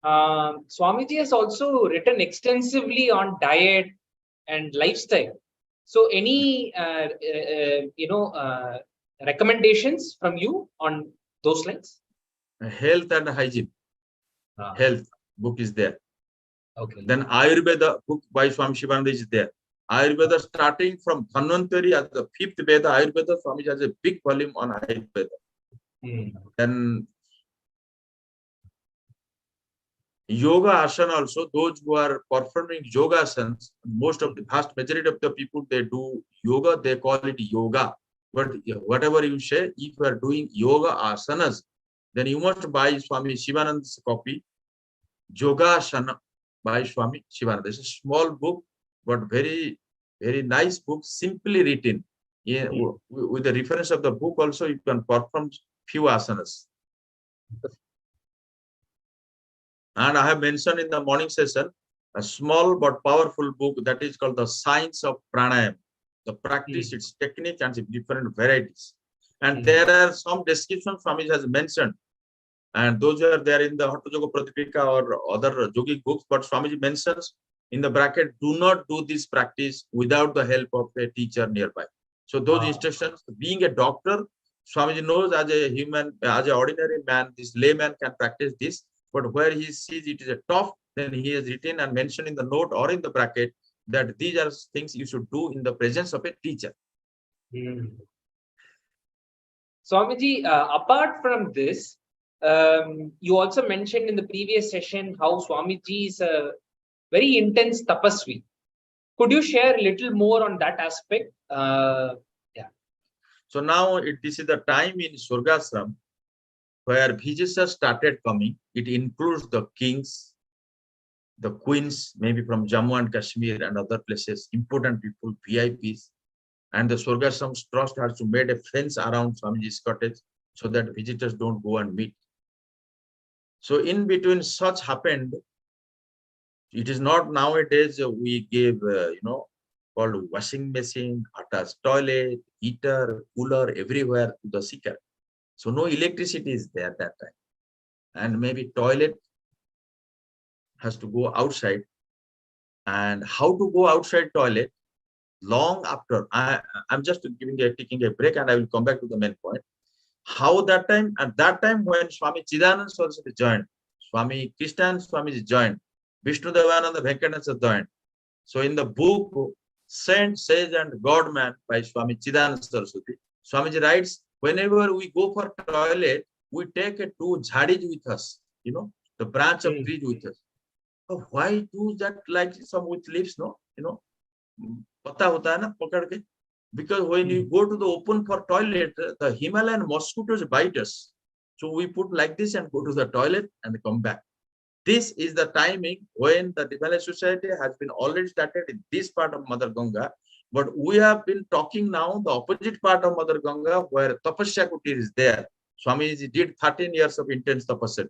Swamiji has also written extensively on diet and lifestyle. So any recommendations from you on those lines? Health and hygiene. Health book is there. Okay. Then Ayurveda book by Swami Sivananda is there. Ayurveda starting from Dhanvantari at the 5th Veda. Ayurveda, Swami has a big volume on Ayurveda. Then yoga asana also, those who are performing yoga asanas, most of the vast majority of the people, they do yoga, they call it yoga. But whatever you say, if you are doing yoga asanas, then you must buy Swami Sivananda's copy, Yoga Asana by Swami Sivananda. It's a small book, but very, very nice book, simply written. With the reference of the book also, you can perform few asanas. And I have mentioned in the morning session a small but powerful book that is called The Science of Pranayama. The practice, its technique and its different varieties. And there are some descriptions Swami has mentioned. And those are there in the Hatha Yoga Pratikrika or other yogic books. But Swamiji mentions in the bracket, do not do this practice without the help of a teacher nearby. So those instructions, being a doctor, Swamiji knows as a human, as an ordinary man, this layman can practice this. But where he sees it is a tough, then he has written and mentioned in the note or in the bracket that these are things you should do in the presence of a teacher. Swamiji, apart from this, you also mentioned in the previous session how Swamiji is a very intense tapasvi. Could you share a little more on that aspect? So now this is the time in Swargashram where visitors started coming. It includes the kings, the queens, maybe from Jammu and Kashmir and other places, important people, VIPs. And the Swargashram trust has to make a fence around Swamiji's cottage so that visitors don't go and meet. So in between such happened, it is not nowadays we give, called washing machine, attached toilet, heater, cooler everywhere to the seeker. So no electricity is there that time. And maybe toilet has to go outside. And how to go outside toilet? Long after, I'm just taking a break and I will come back to the main point. How that time, at that time when Swami Chidananda Saraswati joined, Swami Krishnan Swamiji joined, Vishnudevananda Venkateswara joined. So in the book, Saint, Sage and God-man by Swami Chidananda Saraswati, Swamiji writes, whenever we go for toilet, we take two jhadis with us, the branch of trees with us. So why do that like some with leaves, no? Pata hota hai na, pakad ke. Because when you go to the open for toilet, the Himalayan mosquitoes bite us. So we put like this and go to the toilet and come back. This is the timing when the Himalayan society has been already started in this part of Mother Ganga. But we have been talking now the opposite part of Mother Ganga where Tapasya Kutir is there. Swamiji did 13 years of intense tapasya.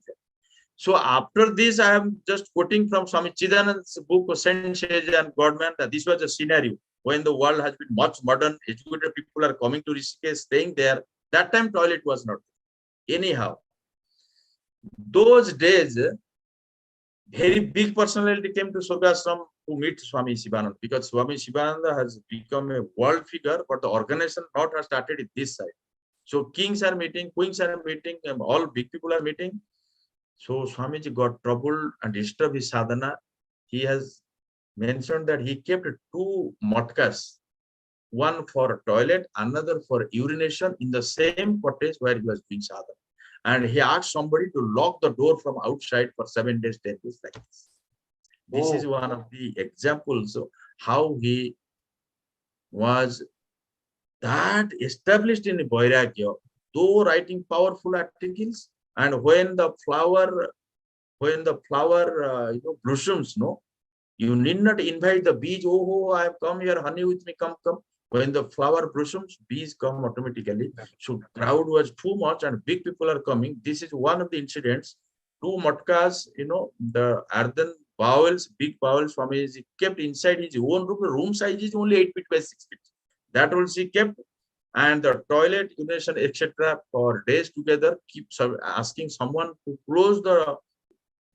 So after this, I am just quoting from Swami Chidananda's book, Saint Sage and Godman, that this was a scenario when the world has been much modern, educated people are coming to Rishikesh, staying there. That time toilet was not there. Anyhow, those days, very big personality came to Swargashram to meet Swami Sivananda, because Swami Sivananda has become a world figure, but the organization not has started in this side. So kings are meeting, queens are meeting, and all big people are meeting. So Swamiji got troubled and disturbed his sadhana. He has mentioned that he kept two matkas, one for toilet, another for urination in the same cottage where he was doing sadhana. And he asked somebody to lock the door from outside for 7 days, 10 days like this. This is one of the examples of how he was that established in Vairagya, though writing powerful articles. And when the flower blossoms, no, you need not invite the bees. Oh, I have come here, honey with me, come, come. When the flower blossoms, bees come automatically. So crowd was too much and big people are coming. This is one of the incidents. Two matkas, the earthen bowls, big bowls, Swami is kept inside his own room. The room size is only 8 feet by 6 feet. That also he kept. And the toilet, urination, etc. for days together, keep asking someone to close the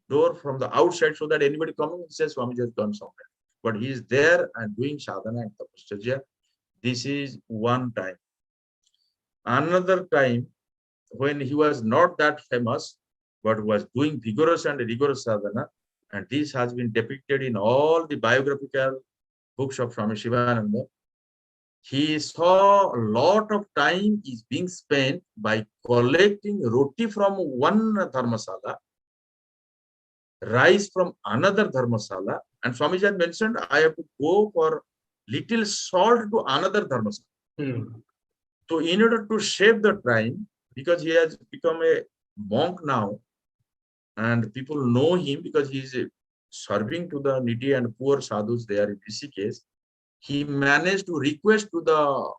door from the outside so that anybody coming and says Swami has done something. But he is there and doing sadhana and tapasya. This is one time. Another time, when he was not that famous, but was doing vigorous and rigorous sadhana, and this has been depicted in all the biographical books of Swami Sivananda. He saw a lot of time is being spent by collecting roti from one dharmasala, rice from another dharmasala, and Swamiji had mentioned, I have to go for little salt to another dharmasala. So in order to save the time, because he has become a monk now, and people know him because he is serving to the needy and poor sadhus there in Rishikesh, he managed to request to the,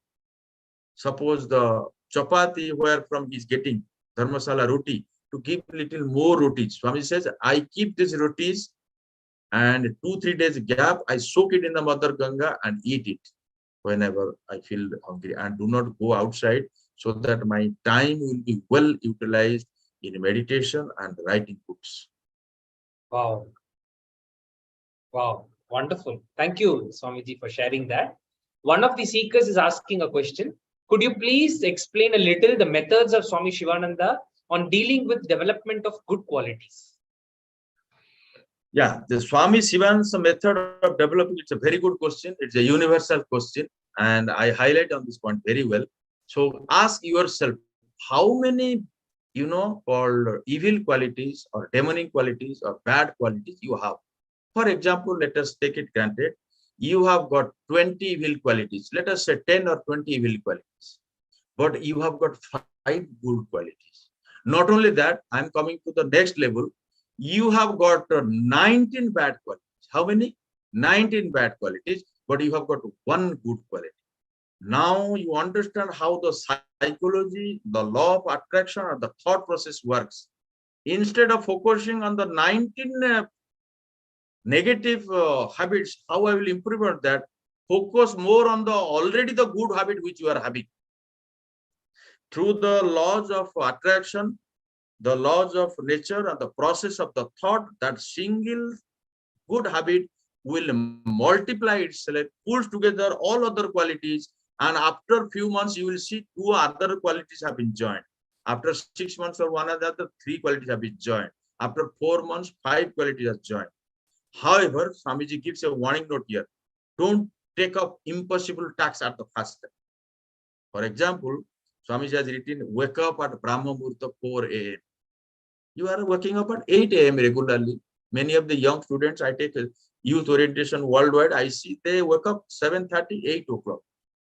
suppose the chapati where from he is getting dharmasala roti, to give little more rotis. Swami says, I keep these rotis and 2-3 days gap, I soak it in the Mother Ganga and eat it whenever I feel hungry, and do not go outside, so that my time will be well utilized in meditation and writing books. Wow. Wow. Wonderful. Thank you, Swamiji, for sharing that. One of the seekers is asking a question. Could you please explain a little the methods of Swami Sivananda on dealing with development of good qualities? Yeah, the Swami Sivananda's method of developing, it's a very good question. It's a universal question, and I highlight on this point very well. So ask yourself, how many, called evil qualities or demonic qualities or bad qualities you have. For example, let us take it granted, you have got 20 evil qualities. Let us say 10 or 20 evil qualities, but you have got 5 good qualities. Not only that, I'm coming to the next level. You have got 19 bad qualities. How many? 19 bad qualities, but you have got 1 good quality. Now you understand how the psychology, the law of attraction, or the thought process works. Instead of focusing on the 19 negative habits, how I will improve on that, focus more on the already the good habit which you are having. Through the laws of attraction, the laws of nature, and the process of the thought, that single good habit will multiply itself, pulls together all other qualities, and after few months you will see 2 other qualities have been joined. After 6 months or 1 another, 3 qualities have been joined. After 4 months, 5 qualities are joined. However, Swamiji gives a warning note here. Don't take up impossible tasks at the first time. For example, Swamiji has written, wake up at Brahma Murta 4 a.m. You are waking up at 8 a.m. regularly. Many of the young students, I take youth orientation worldwide, I see they wake up 7:30, 8 o'clock.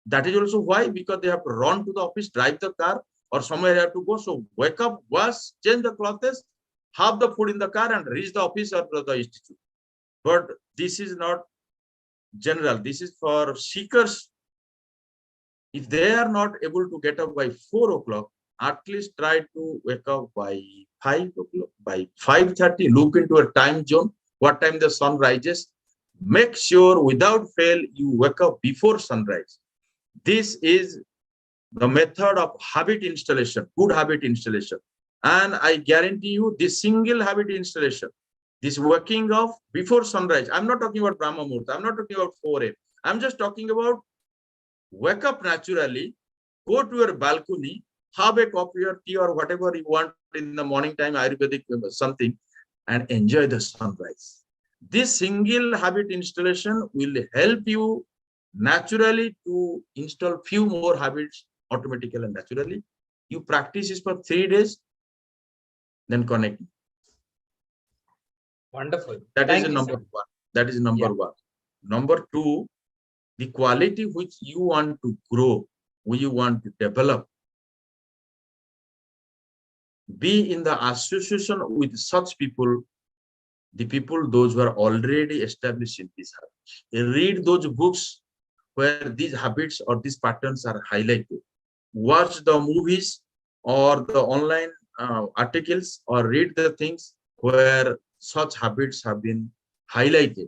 That is also why, because they have to run to the office, drive the car, or somewhere they have to go. So wake up, wash, change the clothes, have the food in the car, and reach the office or the institute. But this is not general. This is for seekers. If they are not able to get up by 4 o'clock, at least try to wake up by 5 o'clock, by 5:30. Look into a time zone, what time the sun rises. Make sure without fail you wake up before sunrise. This is the method of habit installation, good habit installation. And I guarantee you, this single habit installation, this waking up before sunrise, I'm not talking about Brahma Muhurta, I'm not talking about 4 a.m. I'm just talking about wake up naturally, go to your balcony, have a coffee or tea or whatever you want in the morning time, Ayurvedic something, and enjoy the sunrise. This single habit installation will help you naturally to install few more habits automatically and naturally. You practice this for 3 days, then connect. Wonderful. That is number one. That is number one. Number two, the quality which you want to grow, which you want to develop. Be in the association with such people, the people, those who are already established in these habits. Read those books where these habits or these patterns are highlighted. Watch the movies or the online articles, or read the things where such habits have been highlighted.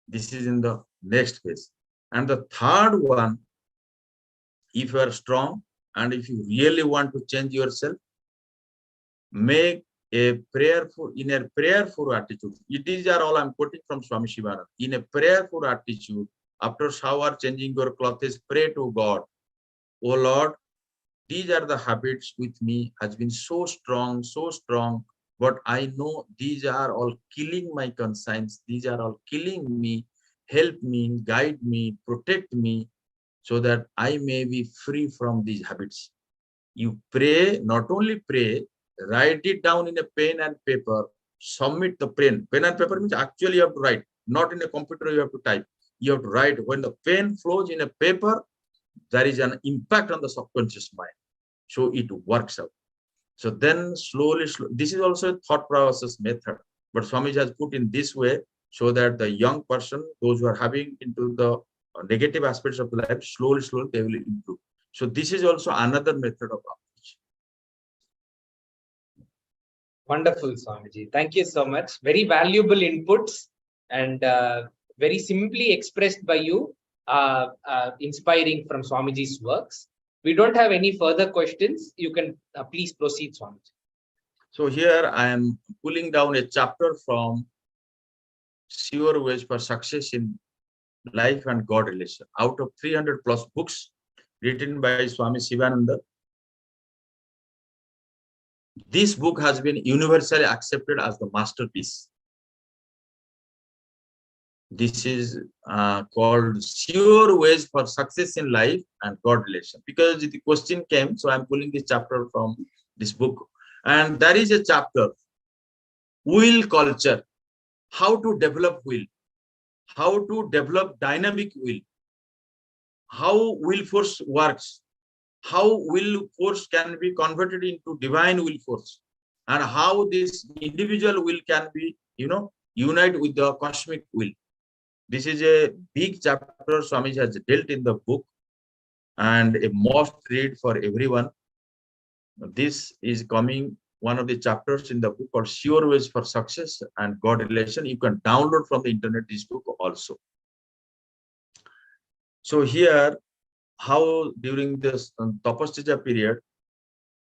This is in the next phase. And the third one, if you are strong and if you really want to change yourself, make a prayerful, in a prayerful attitude. These are all I'm quoting from Swami Sivananda. In a prayerful attitude, after shower, changing your clothes, pray to God. Oh Lord, these are the habits with me, has been so strong, but I know these are all killing my conscience. These are all killing me. Help me, guide me, protect me, so that I may be free from these habits. You pray, not only pray, write it down in a pen and paper, submit the pen. Pen and paper means actually you have to write, not in a computer you have to type. You have to write. When the pen flows in a paper, there is an impact on the subconscious mind. So it works out. So then slowly, this is also a thought process method, but Swamiji has put in this way so that the young person, those who are having into the negative aspects of life, slowly, they will improve. So this is also another method of approach. Wonderful, Swamiji. Thank you so much. Very valuable inputs and very simply expressed by you, inspiring from Swamiji's works. We don't have any further questions. You can please proceed, Swamiji. So here I am pulling down a chapter from Sure Ways for Success in Life and God Relation, out of 300 plus books written by Swami Sivananda. This book has been universally accepted as the masterpiece. This is called Sure Ways for Success in Life and God Relation. Because the question came, so I'm pulling this chapter from this book. And there is a chapter, Will Culture, how to develop will, how to develop dynamic will, how will force works, how will force can be converted into divine will force, and how this individual will can be, unite with the cosmic will. This is a big chapter Swamiji has dealt in the book and a must read for everyone. This is coming, one of the chapters in the book called Sure Ways for Success and God Relation. You can download from the internet this book also. So here, how during this Tapasya period,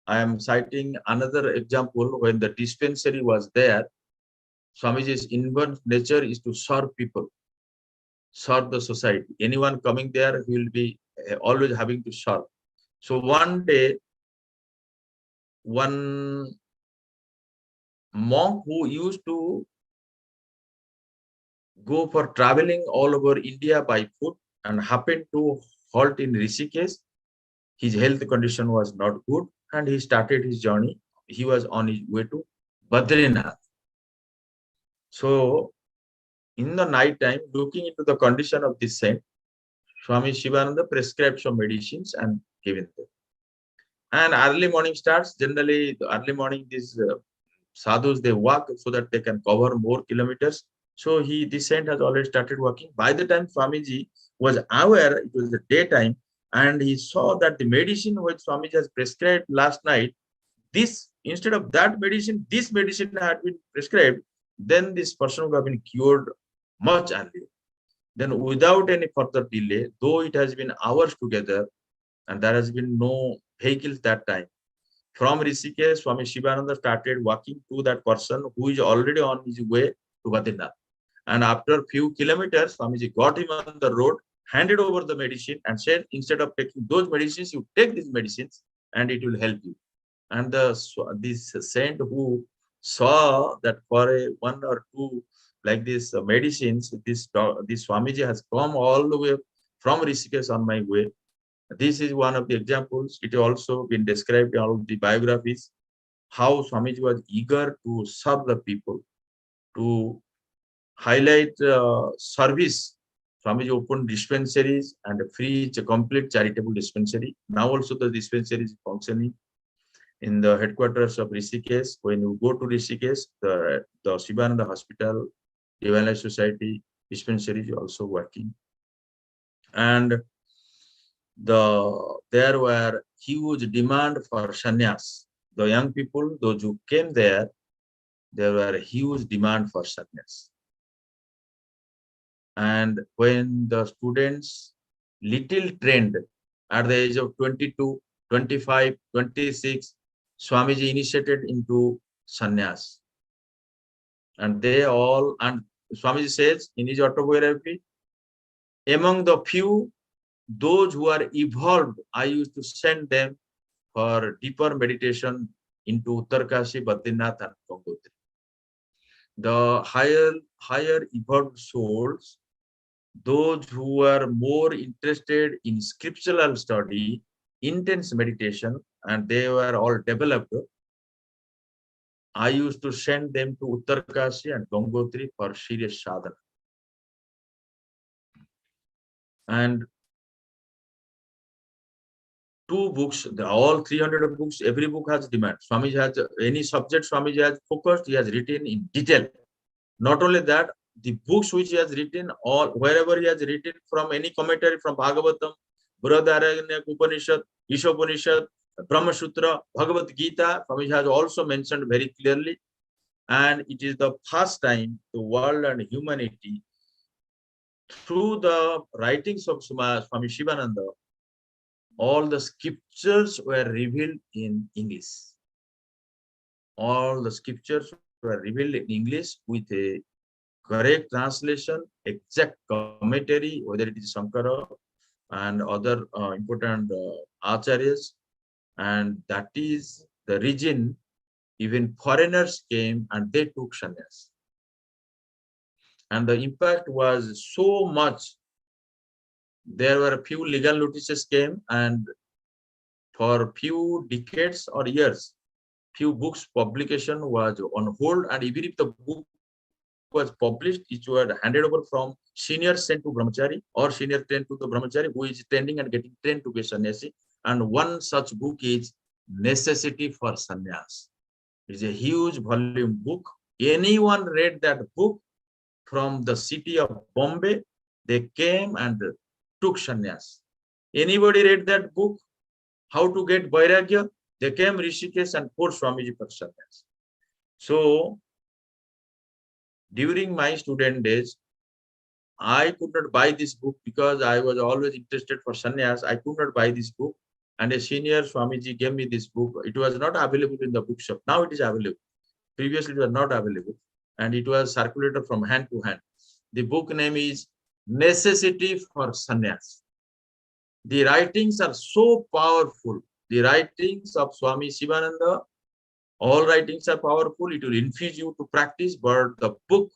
I am citing another example when the dispensary was there. Swamiji's inborn nature is to serve people, serve the society. Anyone coming there, he will be always having to serve. So one day, one monk who used to go for traveling all over India by foot and happened to halt in Rishikesh. His health condition was not good and he started his journey. He was on his way to Badrinath. So in the night time, looking into the condition of this saint, Swami Sivananda prescribed some medicines and given them. And early morning starts. Generally, the early morning, these sadhus, they walk so that they can cover more kilometers. So this saint has already started walking. By the time Swamiji was aware, it was the daytime, and he saw that the medicine which Swamiji has prescribed last night, this, instead of that medicine, this medicine had been prescribed, then this person would have been cured much earlier. Then without any further delay, though it has been hours together and there has been no vehicles that time, from Rishikesh, Swami Sivananda started walking to that person who is already on his way to Badrinath. And after few kilometers, Swamiji got him on the road, handed over the medicine and said, instead of taking those medicines, you take these medicines and it will help you. And this saint who saw that for one or two like these medicines, this Swamiji has come all the way from Rishikesh on my way. This is one of the examples. It also been described in all of the biographies, how Swamiji was eager to serve the people, to highlight service. Swamiji opened dispensaries and a free, complete charitable dispensary. Now also the dispensary is functioning in the headquarters of Rishikesh. When you go to Rishikesh, the Sivananda Hospital, Divine Life Society dispensary is also working. And there were huge demand for sannyas. The young people, those who came there were a huge demand for sannyas. And when the students little trained at the age of 22, 25, 26, Swamiji initiated into sannyas. And Swamiji says in his autobiography, among the few, those who are evolved, I used to send them for deeper meditation into Uttarkashi, Badrinath, and Gangotri. The higher evolved souls, those who are more interested in scriptural study, intense meditation, and they were all developed, I used to send them to Uttarkashi and Gangotri for serious sadhana. And two books, all 300 books, every book has demand. Swamiji has any subject Swamiji has focused, he has written in detail. Not only that, the books which he has written, wherever he has written from any commentary from Bhagavatam, Brihadaranyaka Upanishad, Ishopanishad, Brahma Sutra, Bhagavad Gita, Swamiji has also mentioned very clearly. And it is the first time the world and humanity, through the writings of Swami Sivananda, all the scriptures were revealed in English. All the scriptures were revealed in English with a correct translation, exact commentary, whether it is Shankara and other important Acharyas. And that is the reason even foreigners came and they took sannyas. And the impact was so much. There were a few legal notices came, and for few decades or years, few books publication was on hold. And even if the book was published, it was handed over from senior sent to brahmachari or senior trained to the brahmachari who is training and getting trained to be sannyasi. And one such book is Necessity for Sannyas. It's a huge volume book. Anyone read that book from the city of Bombay, they came and took sannyas. Anybody read that book, How to Get Vairagya? They came Rishikesh and poured Swamiji for sannyas. So, during my student days, I could not buy this book because I was always interested for sannyas. I could not buy this book. And a senior Swamiji gave me this book. It was not available in the bookshop. Now it is available. Previously, it was not available. And it was circulated from hand to hand. The book name is Necessity for Sannyas. The writings are so powerful. The writings of Swami Sivananda, all writings are powerful. It will infuse you to practice. But the book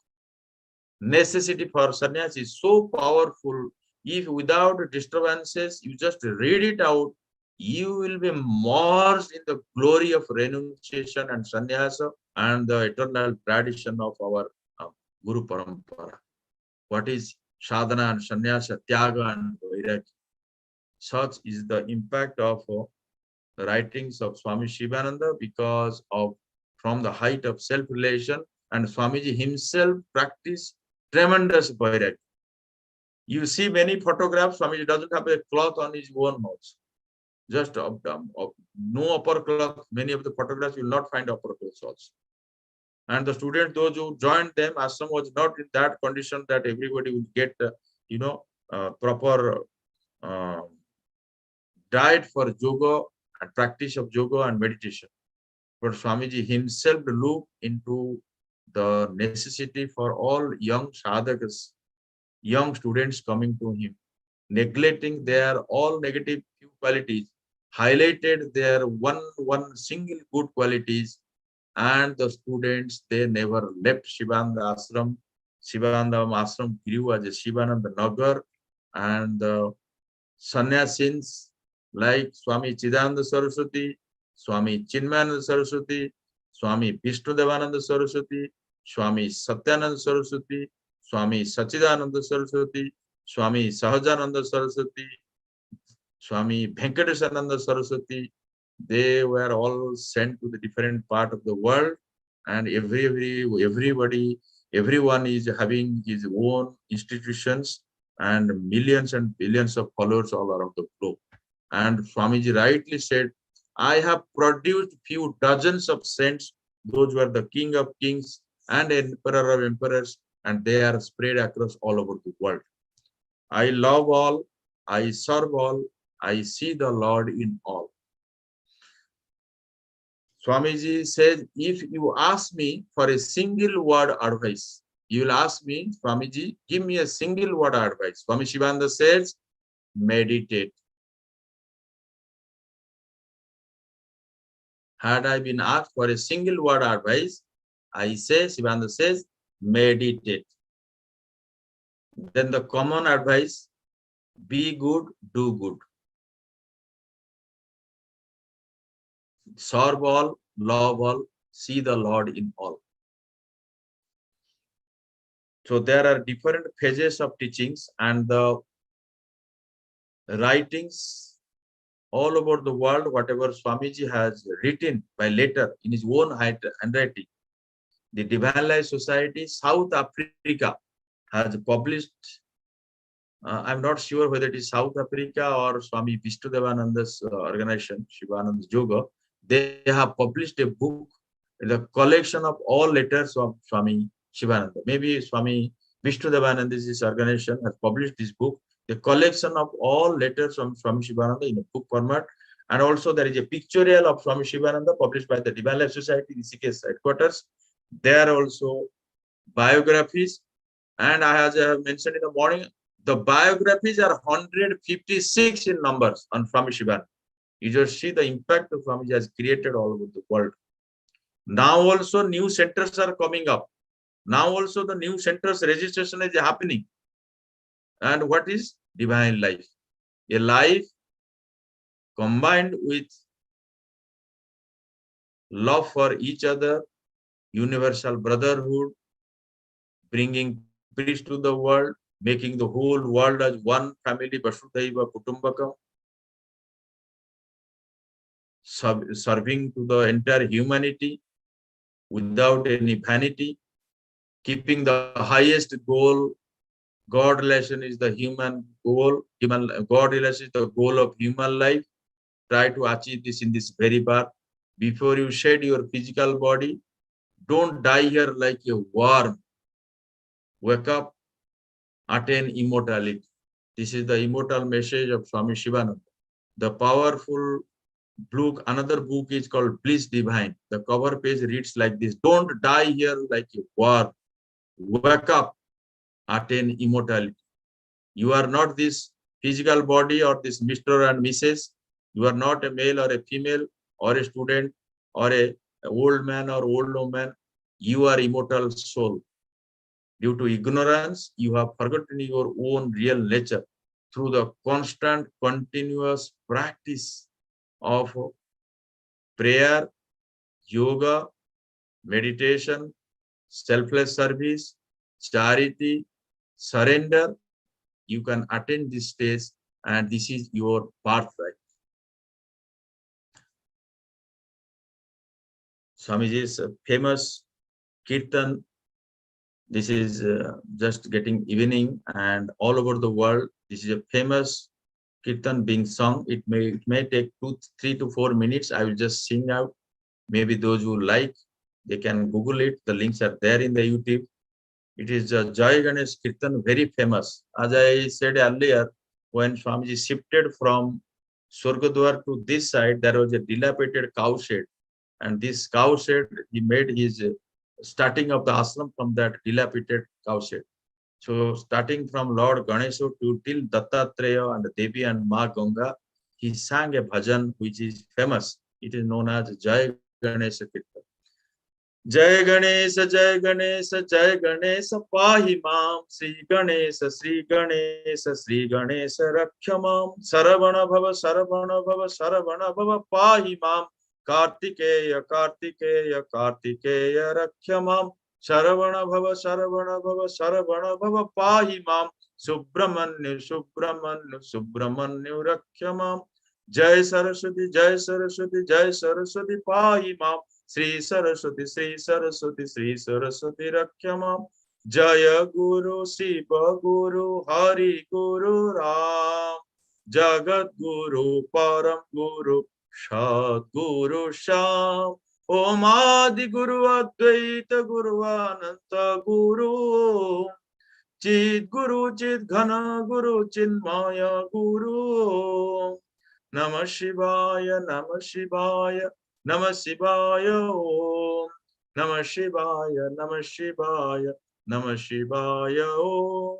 Necessity for Sannyas is so powerful. If without disturbances, you just read it out, you will be immersed in the glory of renunciation and sannyasa and the eternal tradition of our Guru Parampara. What is sadhana and sannyasa, tyaga and vairagya. Such is the impact of the writings of Swami Sivananda because of from the height of self-relation, and Swamiji himself practiced tremendous vairagya. You see many photographs, Swamiji doesn't have a cloth on his own nose. Just no upper cloth. Many of the photographs you will not find upper clothes also. And the students, those who joined them, ashram was not in that condition that everybody would get, proper diet for yoga and practice of yoga and meditation. But Swamiji himself looked into the necessity for all young sadhakas, young students coming to him, neglecting their all negative qualities, highlighted their one single good qualities, and the students, they never left Sivananda Ashram. Sivananda Ashram grew as a Sivananda Nagar, and the Sannyasins like Swami Chidananda Saraswati, Swami Chinmayananda Saraswati, Swami Vishnudevanandaji Saraswati, Swami Satyananda Saraswati, Swami Sachidananda Saraswati, Swami Sahajananda Saraswati, Swami Venkatesananda Saraswati, they were all sent to the different part of the world, and everybody, everyone is having his own institutions and millions and billions of followers all around the globe. And Swamiji rightly said, I have produced few dozens of saints, those were the king of kings and emperor of emperors, and they are spread across all over the world. I love all, I serve all, I see the Lord in all. Swamiji says, if you ask me for a single word advice, you will ask me, Swamiji, give me a single word advice. Swami Sivananda says, meditate. Had I been asked for a single word advice, I say, Sivananda says, meditate. Then the common advice, be good, do good. Serve all, love all, see the Lord in all. So there are different phases of teachings, and the writings all over the world, whatever Swamiji has written by letter in his own handwriting. The Divine Life Society, South Africa, has published, I'm not sure whether it is South Africa or Swami Vishnudevananda's organization, Shivananda Yoga. They have published a book, the collection of all letters of Swami Sivananda. Maybe Swami Vishnudevanandaji's organization has published this book, the collection of all letters from Swami Sivananda in a book format. And also there is a pictorial of Swami Sivananda published by the Divine Life Society, Rishikesh headquarters. There are also biographies. And as I have mentioned in the morning, the biographies are 156 in numbers on Swami Sivananda. You just see the impact of Swamiji has created all over the world. Now also new centers are coming up. Now also the new centers registration is happening. And what is divine life? A life combined with love for each other, universal brotherhood, bringing peace to the world, making the whole world as one family, Vasudhaiva Kutumbakam, serving to the entire humanity without any vanity, keeping the highest goal. God relation is the human goal. God relation is the goal of human life. Try to achieve this in this very birth. Before you shed your physical body, don't die here like a worm. Wake up, attain immortality. This is the immortal message of Swami Sivananda. The powerful book, another book is called Bliss Divine. The cover page reads like this: don't die here like a worm. Wake up, attain immortality. You are not this physical body or this Mr. and Mrs. You are not a male or a female or a student or a old man or old woman. You are immortal soul. Due to ignorance, you have forgotten your own real nature. Through the constant, continuous practice of prayer, yoga, meditation, selfless service, charity, surrender, you can attend this stage, and this is your birthright. Swamiji's famous kirtan. This is just getting evening, and all over the world, this is a famous kirtan being sung. It may take 3 to 4 minutes. I will just sing out. Maybe those who like, they can Google it. The links are there in the YouTube. It is a Jai Ganesh Kirtan, very famous. As I said earlier, when Swamiji shifted from Swargadwar to this side, there was a dilapidated cow shed. And this cow shed, he made his starting of the ashram from that dilapidated cow shed. So starting from Lord Ganesha to till Dattatreya and Devi and Ma Ganga, he sang a bhajan which is famous. It is known as Jai Ganesh Kirtan. Jai Ganesh, Jai Ganesh, Jai Ganesh, Pahi Mam, Sri Ganesh, Sri Ganesh, Sri Ganesh, Rakhyamam, Saravana Bhava, Saravana Bhava, Saravana Bhava, Pahi Mam, Kartikeya, Kartikeya, Kartikeya, Rakhyamam, Saravana Bhava, Saravana Bhava, Saravana Bhava, Pahi Mam, Subramanya, Subramanya, Subramanya, Rakhyamam, Jai Saraswati, Jai Saraswati, Jai Saraswati, Pahi Mam, Sri Saraswati, Sri Saraswati, Sri Saraswati, Rakhyamam, Jaya Guru, Shiva Guru, Hari Guru Ram, Jagat Guru, Param Guru, Shat Guru Sham, Om Adi Guru, Advaita Guru, Ananta Guru, Chit Guru, Chit Ghana Guru, Chinmaya Guru, Namah Shivaya, Namah Shivaya, Namah Shivaya Om, Namah Shivaya, Namah Shivaya, Namah Shivaya Om,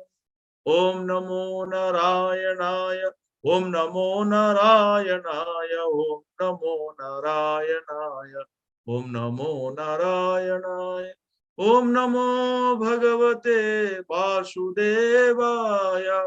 Om Namo Narayanaya, Om Namo Narayanaya, Om Namo Narayanaya, Om Namo Narayanaya, Om Namo Bhagavate Vasudevaya,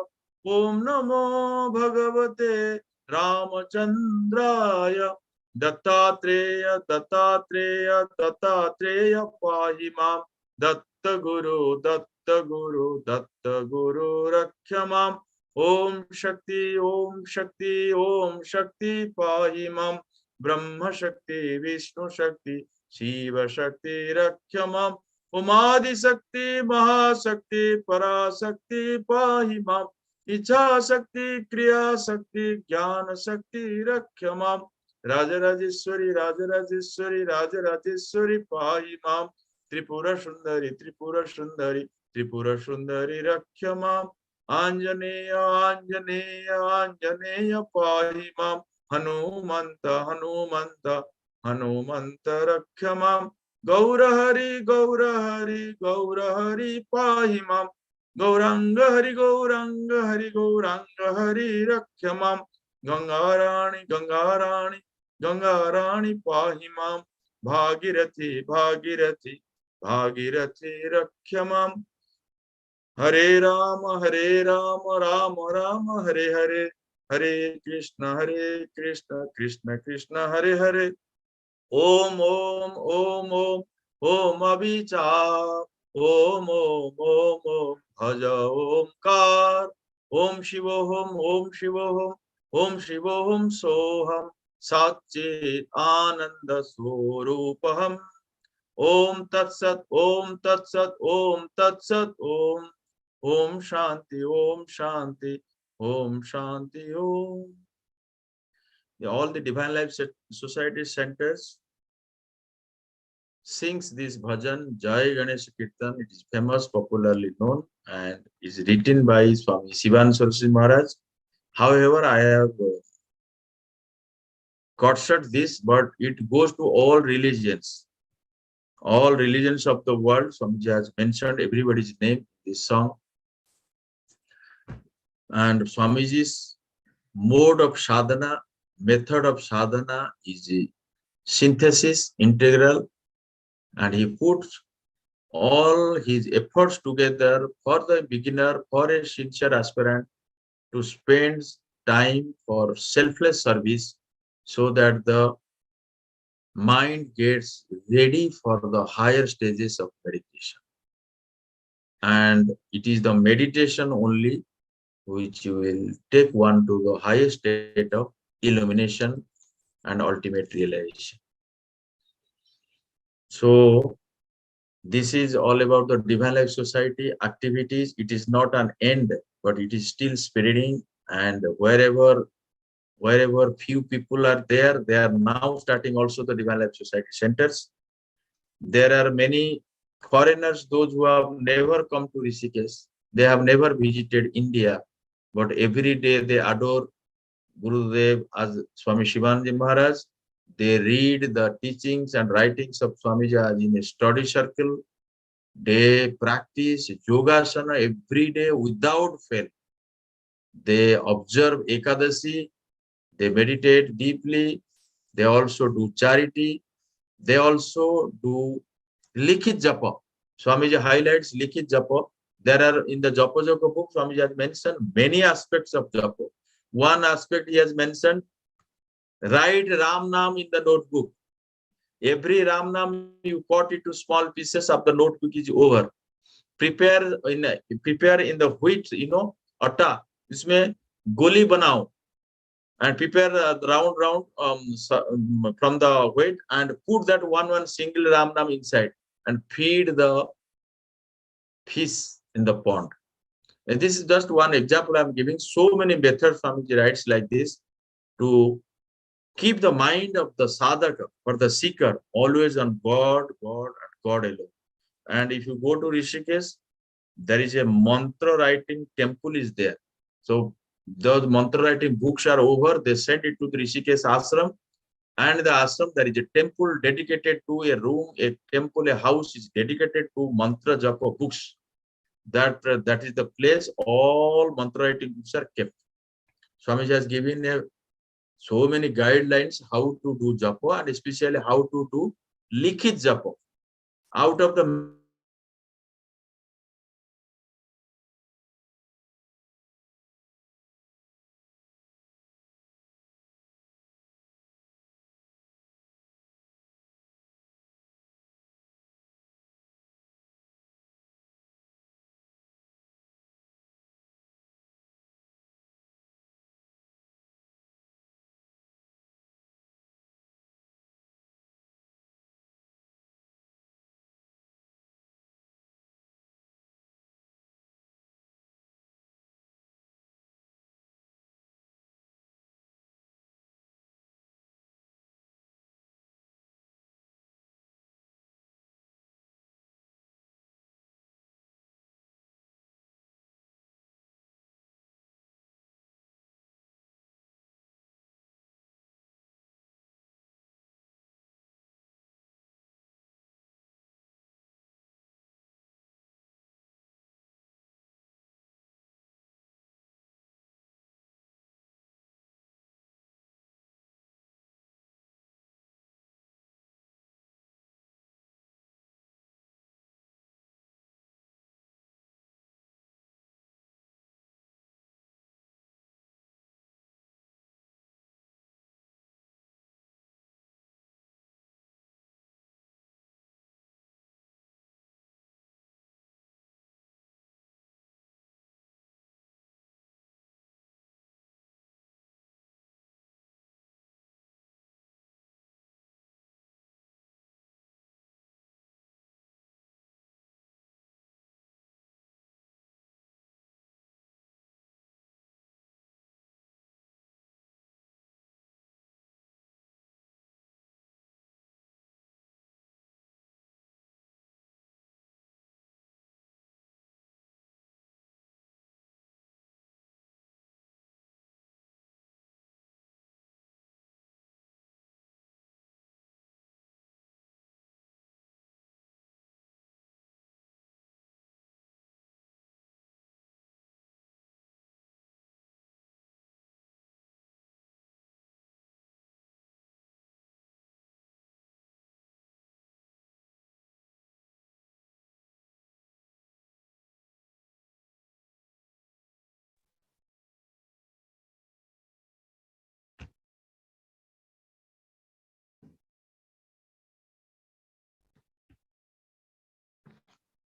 Om Namo Bhagavate Ramachandraya, Dattatreya, Dattatreya, Dattatreya, Pahi Mam, Datta Guru, Datta Guru, Datta Guru, Rakhyamam, Om Shakti, Om Shakti, Om Shakti, Pahi Mam, Brahma Shakti, Vishnu Shakti, Shiva Shakti, Rakhyamam, Om Adi Shakti, Mahashakti, Parasakti, Pahi Mam, Icha Shakti, Kriya Shakti, Jnana Shakti, Rakhyamam, Rajarajeshwari, Rajarajeshwari, Rajarajeshwari, Pahi Mam, Tripura Sundari, Tripura Sundari, Tripura Sundari, Rakhyamam, Anjaneya, Anjaneya, Anjaneya, Pahi Mam, Hanumanta, Hanumanta, Hanumanta, Rakhyamam, Gaurahari, Gaurahari, Gaurahari, Pahi Mam, Gauranga Hari, Gauranga Hari, Gauranga Hari, Rakhyamam, Gangarani, Gangarani, Gangarani, Pahi Mam, Bhagirathi, Bhagirathi, Bhagirathi, Rakhyamam, Hare Rama, Hare Rama, Rama Rama, Hare Hare, Hare Krishna, Krishna Krishna, Hare Hare, Om Om Om Om Om Abhicha, Om Om Om Om Bhaja Omkar, Om Shivoham, Om Shivoham, Om Shivoham Soham, Satchit Ananda Swarupaham, Om Tat Sat, Om Tat Sat, Om Tat Sat, Om, Om Shanti, Om Shanti, Om Shanti, Om. All the Divine Life Society centers sings this bhajan, Jai Ganesh Kirtan. It is famous, popularly known, and is written by Swami Sivananda Saraswati Maharaj. However, I have captured this, but it goes to all religions. All religions of the world. Swamiji has mentioned everybody's name in this song. And Swamiji's mode of sadhana, method of sadhana is a synthesis, integral, and he puts all his efforts together for the beginner, for a sincere aspirant to spend time for selfless service so that the mind gets ready for the higher stages of meditation. And it is the meditation only which will take one to the highest state of illumination and ultimate realization. So this is all about the Divine Life Society activities. It is not an end, but it is still spreading. And wherever few people are there, they are now starting also the Divine Life Society centers. There are many foreigners, those who have never come to Rishikesh. They have never visited India, but every day they adore Gurudev as Swami Sivanandaji Maharaj. They read the teachings and writings of Swamiji in a study circle. They practice yogasana every day without fail. They observe Ekadasi. They meditate deeply. They also do charity. They also do Likhit Japa. Swamiji highlights Likhit Japa. There are in the Japa Japa book, Swamiji has mentioned many aspects of Japa. One aspect he has mentioned, write Ram Nam in the notebook. Every Ram Nam you cut into small pieces of the notebook is over. Prepare in the wheat, atta. इसमें गोली बनाओ and prepare round from the wheat and put that one single Ram Nam inside and feed the fish in the pond. And this is just one example I'm giving. So many methods Swamiji writes like this to keep the mind of the sadhaka or the seeker always on God, God, and God alone. And if you go to Rishikesh, there is a mantra writing temple is there. So those mantra writing books are over. They sent it to the Rishikesh ashram. And the ashram, there is a temple dedicated to a room, a temple, a house is dedicated to mantra japa books. That is the place all mantra writing books are kept. Swamiji has given so many guidelines how to do japa and especially how to do likhit japa. Out of the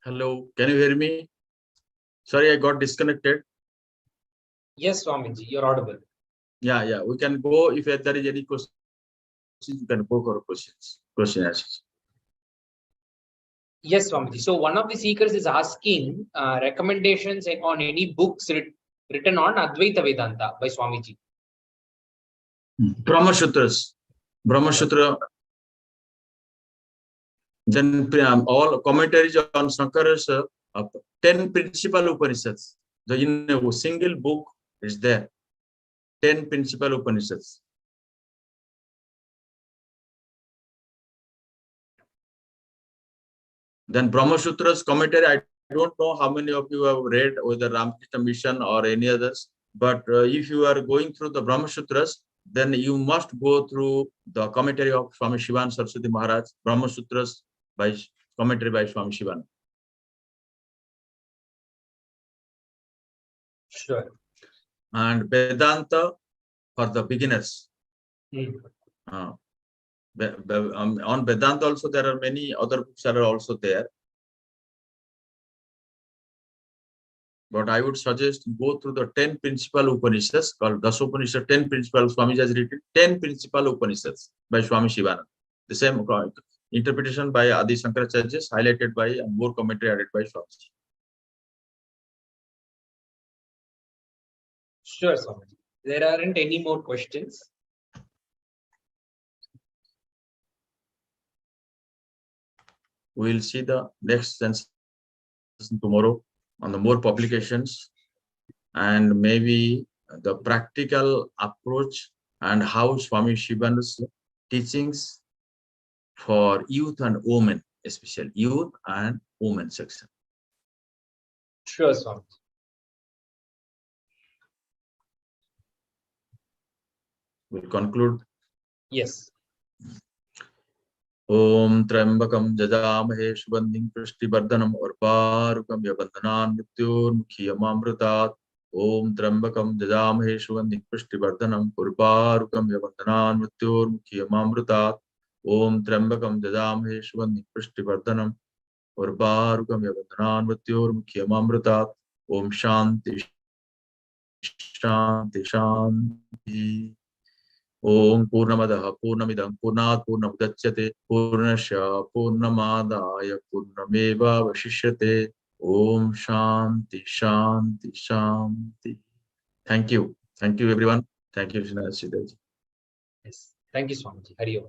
hello, can you hear me? Sorry, I got disconnected. Yes, Swamiji, you're audible. Yeah. We can go if there is any question. You can go for questions. Yes, Swamiji. So one of the seekers is asking recommendations on any books written on Advaita Vedanta by Swamiji. Brahma Sutra. Then all commentaries on Shankara's 10 principal Upanishads. So in a single book is there 10 principal Upanishads. Then Brahma Sutra's commentary, I don't know how many of you have read whether Ramakrishna Mission or any others, but if you are going through the Brahma Sutras, then you must go through the commentary of Swami Sivananda Saraswati Maharaj, Brahma Sutras by commentary by Swami Sivananda. Sure. And Vedanta for the beginners. On Vedanta also there are many other books that are also there. But I would suggest go through the 10 principal Upanishads called Dasopanishad, 10 principal. Swamiji has written 10 principal Upanishads by Swami Sivananda. The same interpretation by Adi Shankaracharya, highlighted by and more commentary added by Swamiji. Sure, Swamiji. There aren't any more questions. We'll see the next session tomorrow on the more publications and maybe the practical approach and how Swami Sivananda's teachings for youth and women, especially youth and women section. Sure, Swami. We'll conclude. Yes. Om Trambakam Jajamahe Shubandhim Prishtivardhanam Urvarukam Yabandhanan Mrityurmukhiyamamrutat. Om Trambakam Jajamahe Shubandhim Prishtivardhanam Urvarukam Yabandhanan Mrityurmukhiyamamrutat. Om Trambakam Jajamahe Shubandhim Prishtivardhanam Urvarukam Yabandhanan Mrityurmukhiyamamrutat. Om Shanti Shanti Shanti. Om Purnamadaha Purnamidam Purnat Purnamudachyate Purnasya Purnamadaya Purnameva Vashishyate. Om Shanti Shanti Shanti. Thank you. Thank you, everyone. Thank you, Sannyas Dharma. Yes. Thank you, Swamiji. Hari Om.